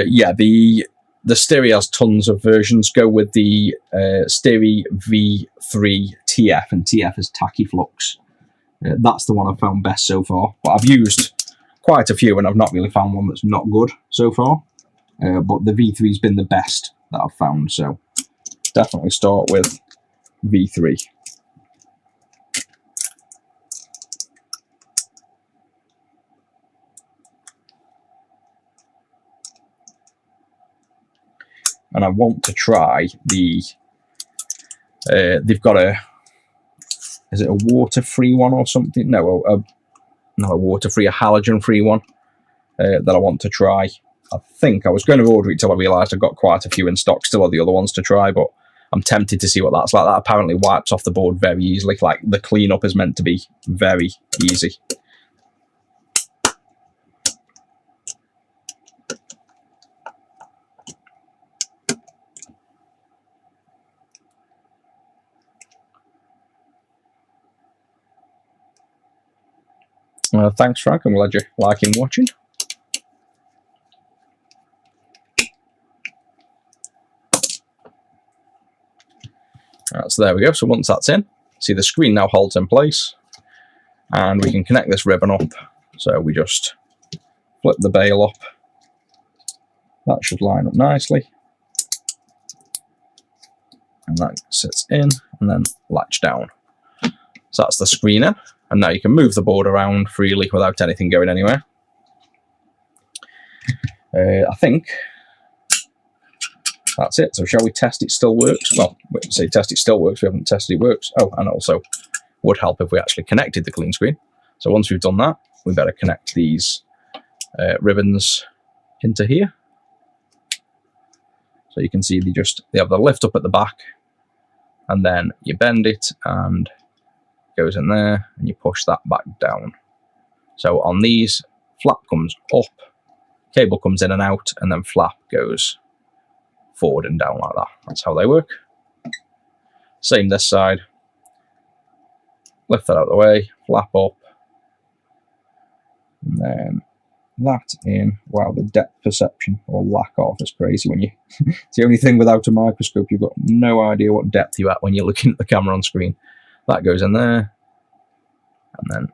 Speaker 1: Yeah, the Stereo has tons of versions. Go with the Stereo V3 TF, and TF is Tacky Flux. That's the one I've found best so far. But I've used quite a few, and I've not really found one that's not good so far. But the V3's been the best that I've found, so definitely start with V3. And I want to try the, they've got a, is it a water-free one or something? No, not a water-free, a halogen-free one that I want to try. I think I was going to order it till I realised I've got quite a few in stock. Still are the other ones to try, but I'm tempted to see what that's like. That apparently wipes off the board very easily. Like, the cleanup is meant to be very easy. Thanks, Frank. I'm glad you're liking watching. Right, so there we go. So once that's in, see the screen now holds in place, and we can connect this ribbon up. So we just flip the bail up. That should line up nicely. And that sits in and then latch down. So that's the screen in. And now you can move the board around freely without anything going anywhere. I think that's it. So shall we test it still works? Well, we say test it still works. We haven't tested it works. Oh, and also would help if we actually connected the clean screen. So once we've done that, we better connect these ribbons into here. So you can see they have the lift up at the back, and then you bend it and it goes in there, and you push that back down. So on these, flap comes up, cable comes in and out, and then flap goes forward and down like that. That's how they work. Same this side. Lift that out of the way, flap up, and then that in. Wow, the depth perception, or lack of, is crazy when you it's the only thing without a microscope. You've got no idea what depth you're at when you're looking at the camera on screen. That goes in there, and then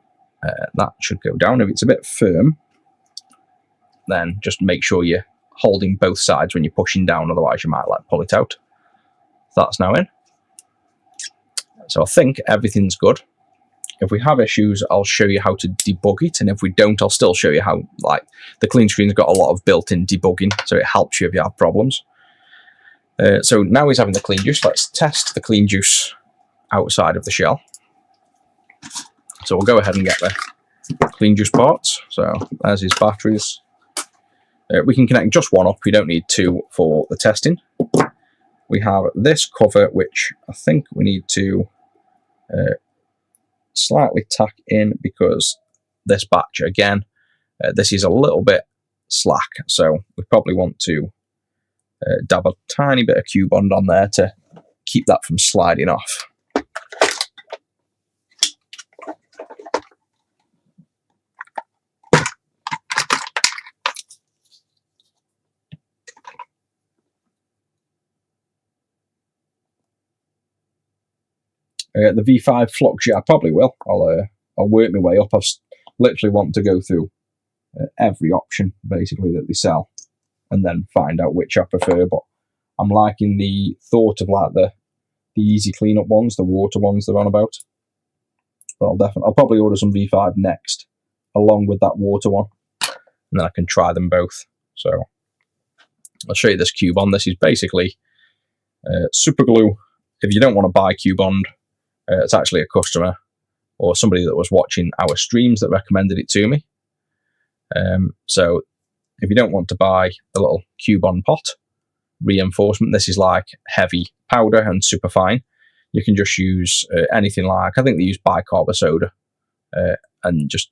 Speaker 1: that should go down. If it's a bit firm, then just make sure you're holding both sides when you're pushing down, otherwise you might like pull it out. That's now in. So I think everything's good. If we have issues, I'll show you how to debug it, and if we don't, I'll still show you how, like, the CleanScreen's got a lot of built-in debugging, so it helps you if you have problems. So now he's having the clean juice. Let's test the clean juice outside of the shell. So we'll go ahead and get the clean juice parts. So there's his batteries. We can connect just one up. We don't need two for the testing. We have this cover, which I think we need to slightly tack in, because this batch, again, this is a little bit slack, so we probably want to dab a tiny bit of Q-bond on there to keep that from sliding off. The V5 flux, yeah, I probably will. I'll work my way up. I've literally want to go through every option basically that they sell, and then find out which I prefer. But I'm liking the thought of like the easy cleanup ones, the water ones they're on about. But I'll probably order some V5 next, along with that water one, and then I can try them both. So I'll show you this Q-bond. This is basically super glue. If you don't want to buy Q-bond, it's actually a customer or somebody that was watching our streams that recommended it to me. So if you don't want to buy the little Q-bond pot reinforcement, this is like heavy powder and super fine. You can just use anything like, I think they use bicarb of soda, and just,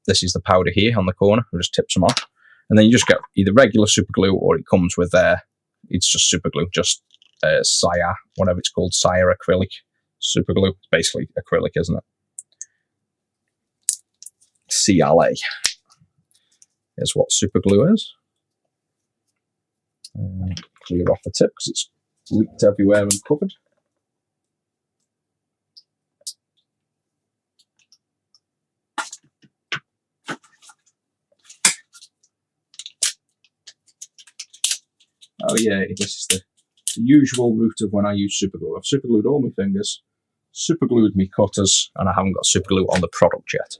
Speaker 1: this is the powder here on the corner. We'll just tip some off, and then you just get either regular super glue, or it comes with it's just super glue, just Sire, whatever it's called, Sire acrylic super glue. It's basically acrylic, isn't it? CLA is what super glue is. Clear off the tip because it's leaked everywhere and covered. Oh yeah, this is the usual route of when I use super glue. I've super glued all my fingers, super glued my cutters, and I haven't got super glue on the product yet.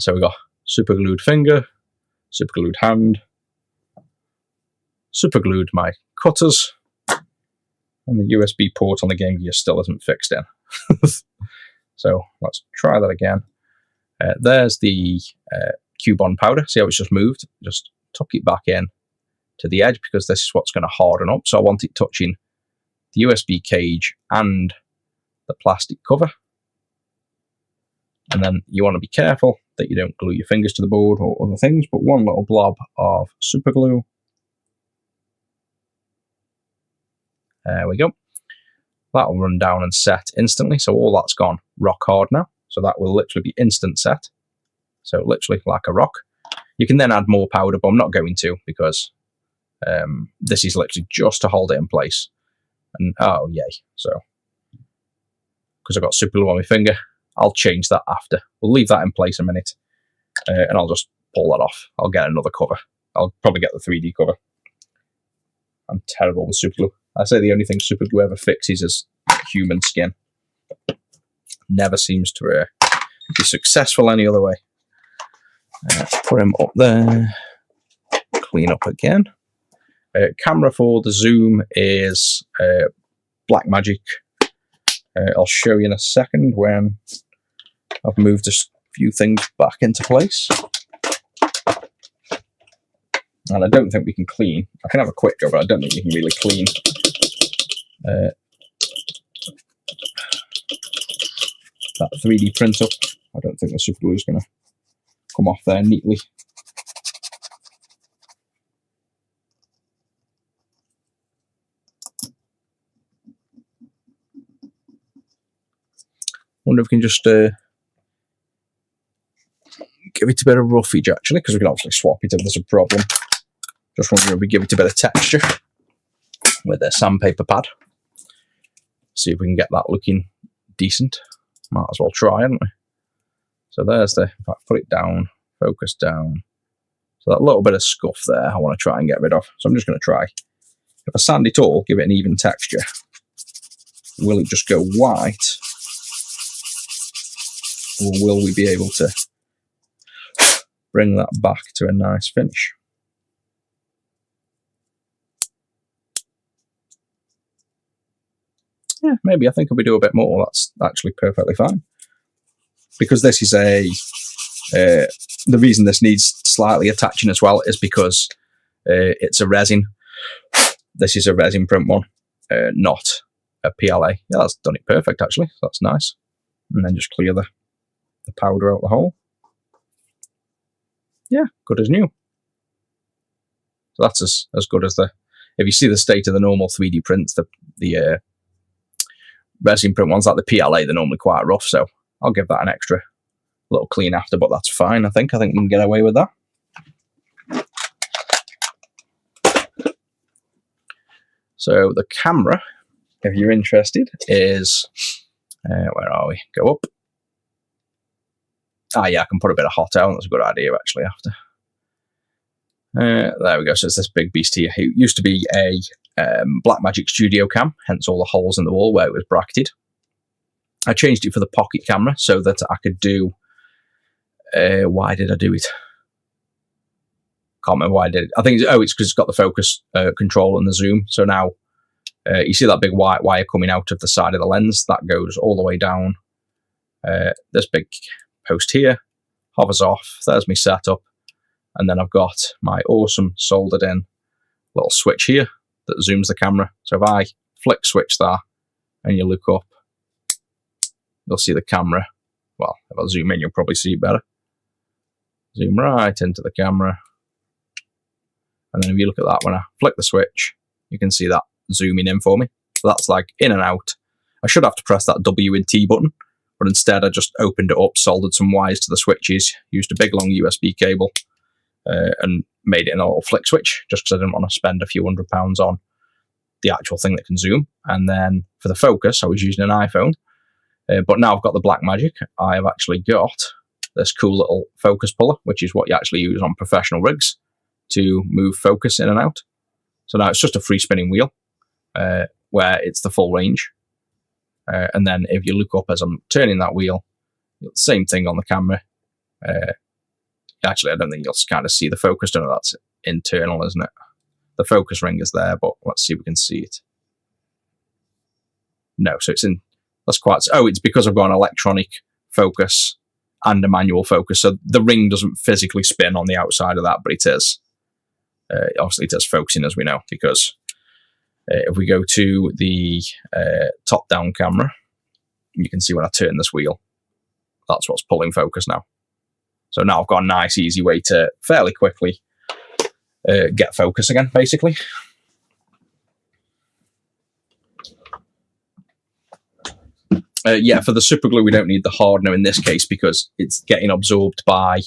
Speaker 1: So we got super glued finger, super glued hand, super glued my cutters, and the USB port on the Game Gear still isn't fixed in. So let's try that again. There's the Q-bond powder. See how it's just moved? Just tuck it back in to the edge, because this is what's going to harden up. So I want it touching the USB cage and the plastic cover. And then you want to be careful that you don't glue your fingers to the board or other things, but one little blob of super glue. There we go. That will run down and set instantly. So all that's gone rock hard now. So that will literally be instant set. So literally like a rock. You can then add more powder, but I'm not going to, because this is literally just to hold it in place. And oh yay. So because I've got super glue on my finger, I'll change that after. We'll leave that in place a minute, and I'll just pull that off. I'll get another cover. I'll probably get the 3D cover. I'm terrible with super glue. I say the only thing super glue ever fixes is human skin. Never seems to be successful any other way. Put him up there. Clean up again. Camera for the zoom is Blackmagic. I'll show you in a second when I've moved a few things back into place. And I don't think we can clean. I can have a quick go, but I don't think we can really clean that 3D print up. I don't think the super glue is going to come off there neatly. Wonder if we can just give it a bit of roughage actually, because we can obviously swap it if there's a problem. Just wondering if we give it a bit of texture with a sandpaper pad. See if we can get that looking decent. Might as well try, haven't we? So there's the, if I put it down, focus down. So that little bit of scuff there, I want to try and get rid of. So I'm just going to try. If I sand it all, give it an even texture, will it just go white? Or will we be able to bring that back to a nice finish? Yeah, maybe. I think if we do a bit more, that's actually perfectly fine. Because this is a, the reason this needs slightly attaching as well is because it's a resin. This is a resin print one, not a PLA. Yeah, that's done it perfect actually. So that's nice. And then just clear the powder out the hole. Yeah, good as new. So that's as good as the, if you see the state of the normal 3D prints, the resin print ones like the PLA, they're normally quite rough, so I'll give that an extra little clean after, but that's fine. I think we can get away with that. So the camera, if you're interested, is where are we? Go up. Ah, yeah, I can put a bit of hot out. That's a good idea actually after. There we go. So it's this big beast here. It used to be a Blackmagic Studio Cam, hence all the holes in the wall where it was bracketed. I changed it for the pocket camera so that I could do, why did I do it? Can't remember why I did it. I think, it's because it's got the focus control and the zoom. So now you see that big white wire coming out of the side of the lens, that goes all the way down. This big post here, hovers off, there's my setup. And then I've got my awesome soldered in little switch here that zooms the camera. So if I flick switch that and you look up, you'll see the camera. Well, if I zoom in, you'll probably see it better. Zoom right into the camera. And then if you look at that, when I flick the switch, you can see that zooming in for me. So that's like in and out. I should have to press that W and T button, but instead I just opened it up, soldered some wires to the switches, used a big long USB cable, and made it in a little flick switch, just because I didn't want to spend a few £100 on the actual thing that can zoom. And then for the focus, I was using an iPhone. But now I've got the Blackmagic, I've actually got this cool little focus puller, which is what you actually use on professional rigs to move focus in and out. So now it's just a free spinning wheel, where it's the full range. And then if you look up as I'm turning that wheel, same thing on the camera. Actually, I don't think you'll kind of see the focus. Don't know, that's internal, isn't it? The focus ring is there, but let's see if we can see it. No, so it's in, that's quite, oh, it's because I've got an electronic focus and a manual focus. So the ring doesn't physically spin on the outside of that, but it is. Obviously, it is focusing, as we know, because if we go to the top-down camera, you can see when I turn this wheel, that's what's pulling focus now. So now I've got a nice, easy way to fairly quickly get focus again, basically. Yeah, for the super glue, we don't need the hardener in this case because it's getting absorbed by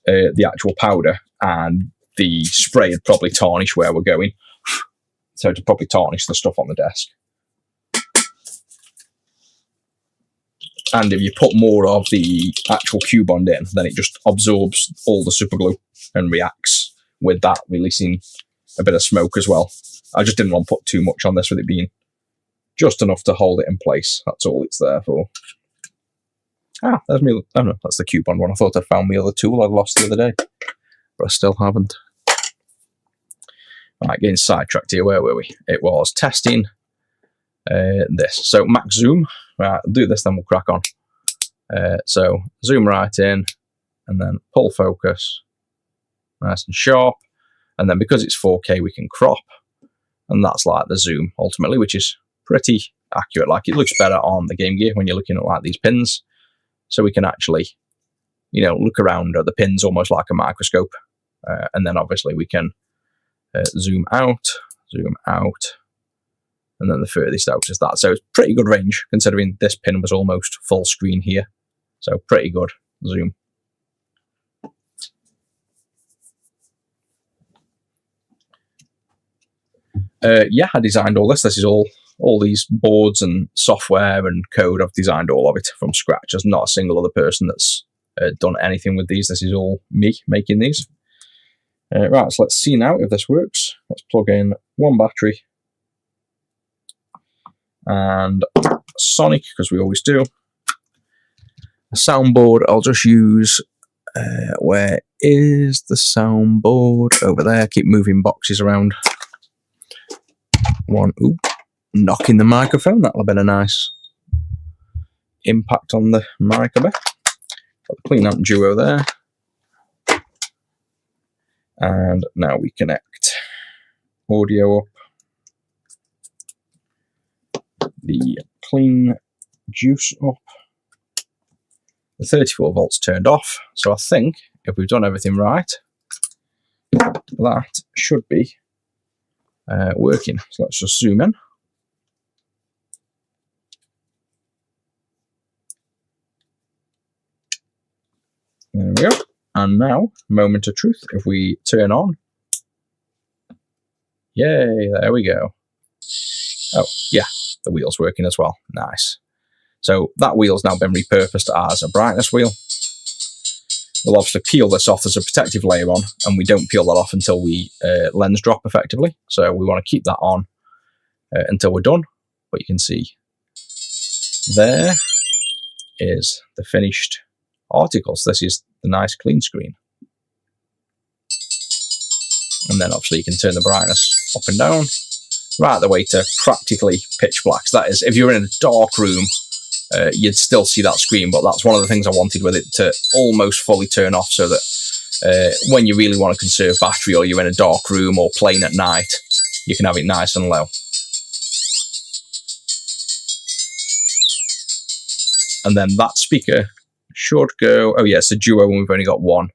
Speaker 1: the actual powder, and the spray would probably tarnish where we're going. So to probably tarnish the stuff on the desk. And if you put more of the actual Q-bond in, then it just absorbs all the super glue and reacts with that, releasing a bit of smoke as well. I just didn't want to put too much on this with it being just enough to hold it in place. That's all it's there for. Ah, there's me. Oh no, that's the Q-bond one. I thought I found my other tool I'd lost the other day, but I still haven't. Right, getting sidetracked here. Where were we? It was testing this. So max zoom. Right, I'll do this, then we'll crack on. So zoom right in, and then pull focus, nice and sharp. And then because it's 4K, we can crop, and that's like the zoom ultimately, which is pretty accurate. Like, it looks better on the Game Gear when you're looking at like these pins, so we can actually, you know, look around at the pins almost like a microscope. And then obviously we can zoom out, and then the furthest out is that. So it's pretty good range considering this pin was almost full screen here. So pretty good zoom. Yeah, I designed all this. This is all these boards and software and code. I've designed all of it from scratch. There's not a single other person that's done anything with these. This is all me making these. Right, so let's see now if this works. Let's plug in one battery and Sonic, because we always do. A soundboard, I'll just use, where is the soundboard? Over there. Keep moving boxes around. One, ooh, knocking the microphone. That'll have been a nice impact on the mic a bit. Got the Clean Amp Duo there. And now we connect audio up. The Clean Juice up. The 34 volts turned off. So I think if we've done everything right, that should be working. So let's just zoom in. There we go. And now, moment of truth. If we turn on, yay, there we go. Oh, yeah, the wheel's working as well. Nice. So that wheel's now been repurposed as a brightness wheel. We'll obviously peel this off. There's a protective layer on, and we don't peel that off until we lens drop effectively. So we want to keep that on until we're done. But you can see there is the finished articles. This is the nice clean screen. And then obviously you can turn the brightness up and down, right the way to practically pitch black. So that is, if you're in a dark room, you'd still see that screen, but that's one of the things I wanted with it, to almost fully turn off, so that when you really want to conserve battery, or you're in a dark room or playing at night, you can have it nice and low. And then that speaker should go, oh yeah, it's a Duo, and we've only got one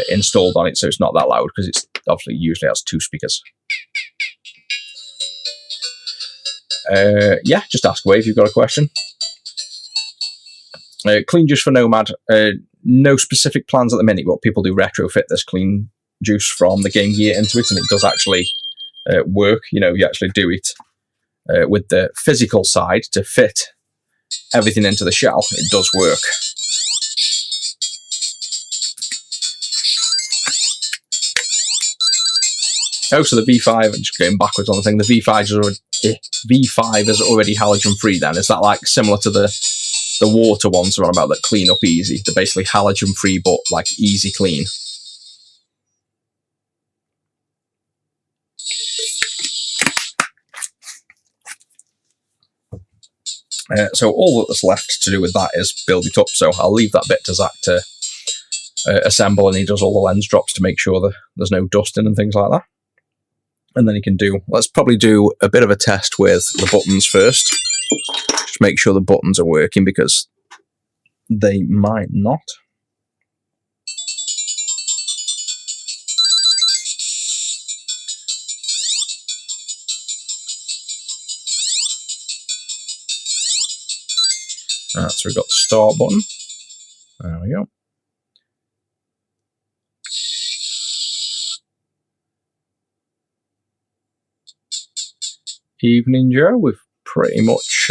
Speaker 1: installed on it, so it's not that loud, because it's obviously usually has two speakers. Yeah, just ask away if you've got a question. Clean Juice for Nomad, no specific plans at the minute, but people do retrofit this Clean Juice from the Game Gear into it, and it does actually work. You know, you actually do it with the physical side to fit everything into the shell. It does work. Oh, so the V5, just going backwards on the thing, the V5 is already halogen free then. Is that like similar to the water ones we're on about that clean up easy? They're basically halogen free, but like easy clean. So all that's left to do with that is build it up. So I'll leave that bit to Zach to assemble, and he does all the lens drops to make sure that there's no dusting and things like that. And then he can do, let's probably do a bit of a test with the buttons first. Just make sure the buttons are working, because they might not. Right, so we've got the start button. There we go. Evening, Joe. We've pretty much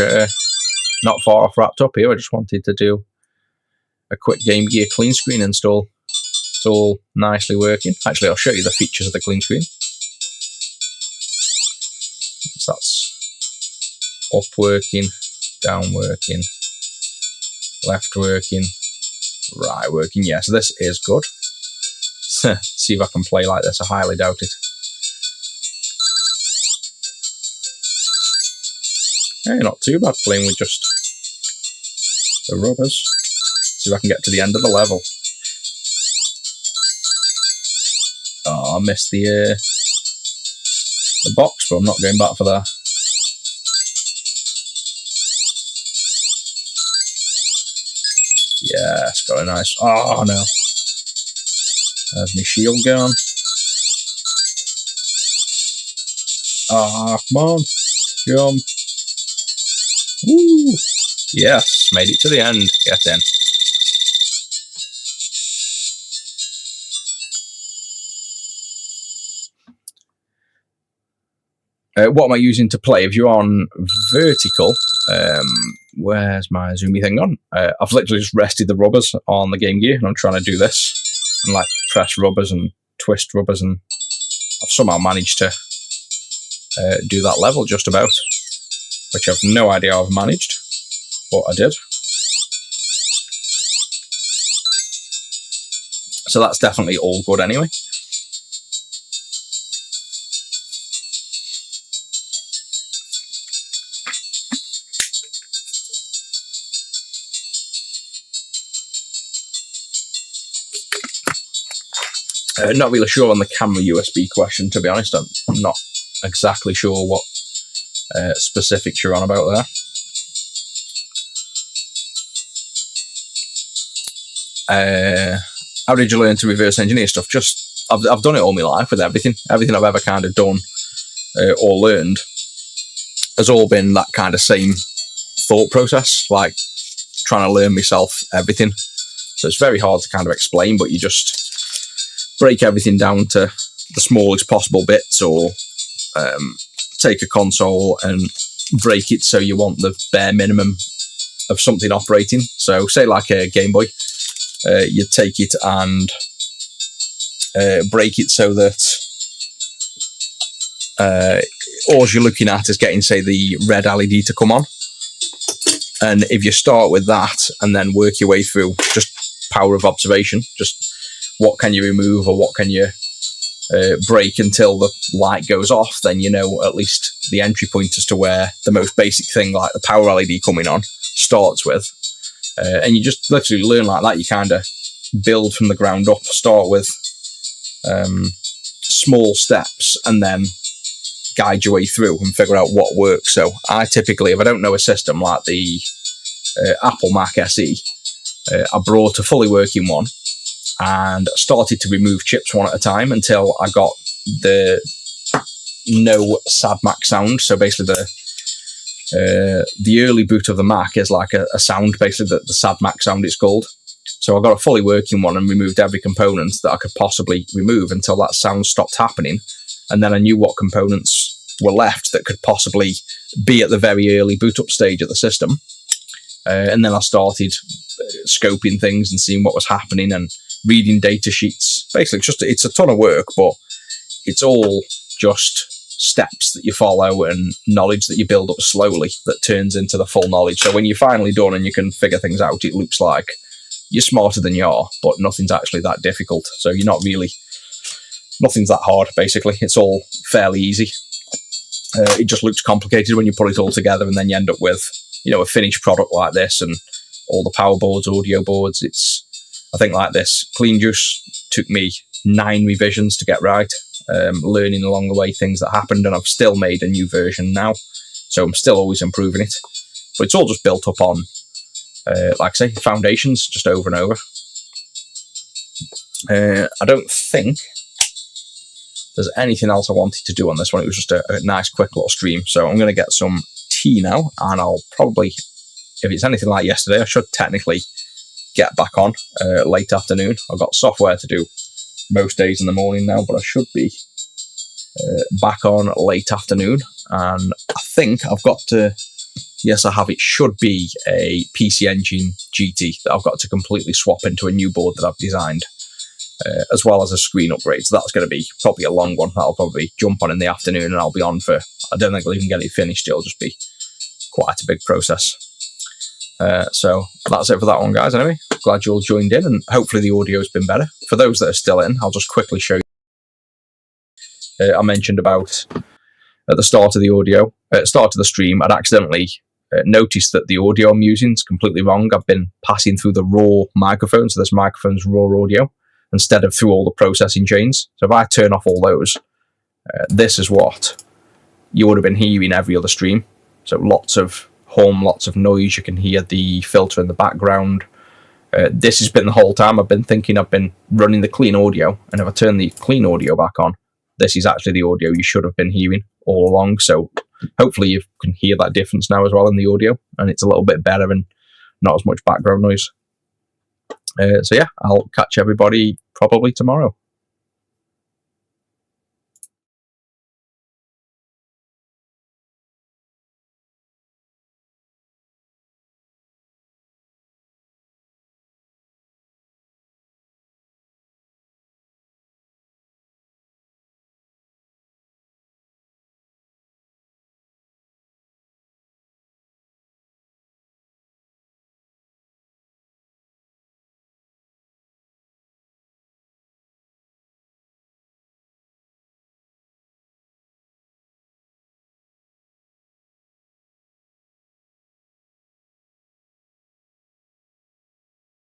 Speaker 1: not far off wrapped up here. I just wanted to do a quick Game Gear clean screen install. It's all nicely working. Actually, I'll show you the features of the clean screen. So that's up working, down working, left working, right working. Yeah, so this is good. See if I can play like this. I highly doubt it. Hey, not too bad playing with just the rubbers. See if I can get to the end of the level. Oh, I missed the box, but I'm not going back for that. Yes, got a nice. Oh no. There's my shield gone. Ah, come on. Jump. Woo! Yes, made it to the end. Get in. What am I using to play? If you're on vertical, where's my zoomy thing on? I've literally just rested the rubbers on the Game Gear, and I'm trying to do this. And like press rubbers and twist rubbers, and I've somehow managed to do that level just about, which I've no idea how I've managed, but I did. So that's definitely all good anyway. Not really sure on the camera USB question, to be honest. I'm not exactly sure what specifics you're on about there. How did you learn to reverse engineer stuff? Just I've done it all my life with everything. Everything I've ever kind of done or learned has all been that kind of same thought process, like trying to learn myself everything. So it's very hard to kind of explain, but you just break everything down to the smallest possible bits, or take a console and break it so you want the bare minimum of something operating. So say like a Game Boy, you take it and break it so that all you're looking at is getting, say, the red LED to come on. And if you start with that and then work your way through, just power of observation, just what can you remove or what can you break until the light goes off, then you know at least the entry point as to where the most basic thing, like the power LED coming on, starts with. And you just literally learn like that. You kind of build from the ground up, start with small steps, and then guide your way through and figure out what works. So I typically, if I don't know a system like the Apple Mac SE, I brought a fully working one and started to remove chips one at a time until I got the no SAD-Mac sound. So basically the early boot of the Mac is like a sound, basically the SAD-Mac sound it's called. So I got a fully working one and removed every component that I could possibly remove until that sound stopped happening. And then I knew what components were left that could possibly be at the very early boot up stage of the system. And then I started scoping things and seeing what was happening and reading data sheets. Basically, it's a ton of work, but it's all just steps that you follow and knowledge that you build up slowly that turns into the full knowledge. So when you're finally done and you can figure things out, it looks like you're smarter than you are, but nothing's actually that difficult. So you're not really, nothing's that hard, basically. It's all fairly easy. It just looks complicated when you put it all together, and then you end up with, you know, a finished product like this and all the power boards, audio boards. It's, I think like this Clean Juice took me 9 revisions to get right, learning along the way things that happened, and I've still made a new version now. So I'm still always improving it. But it's all just built up on, like I say, foundations, just over and over. I don't think there's anything else I wanted to do on this one. It was just a nice, quick little stream. So I'm going to get some tea now, and I'll probably, if it's anything like yesterday, I should technically get back on late afternoon. I've got software to do most days in the morning now, but I should be back on late afternoon. And I think I've got to, yes, I have, it should be a PC Engine GT that I've got to completely swap into a new board that I've designed, as well as a screen upgrade. So that's going to be probably a long one. That'll probably jump on in the afternoon, and I'll be on for, I don't think I'll even get it finished. It'll just be quite a big process. So that's it for that one, guys. Anyway, glad you all joined in, and hopefully the audio's been better. For those that are still in, I'll just quickly show you. I mentioned about at the start of the audio, start of the stream, I'd accidentally noticed that the audio I'm using is completely wrong. I've been passing through the raw microphone, so this microphone's raw audio, instead of through all the processing chains. So if I turn off all those, this is what you would have been hearing every other stream. So lots of hum, lots of noise. You can hear the filter in the background. This has been the whole time. I've been thinking I've been running the clean audio, and if I turn the clean audio back on, this is actually the audio you should have been hearing all along. So hopefully you can hear that difference now as well in the audio, and it's a little bit better and not as much background noise. So yeah, I'll catch everybody probably tomorrow.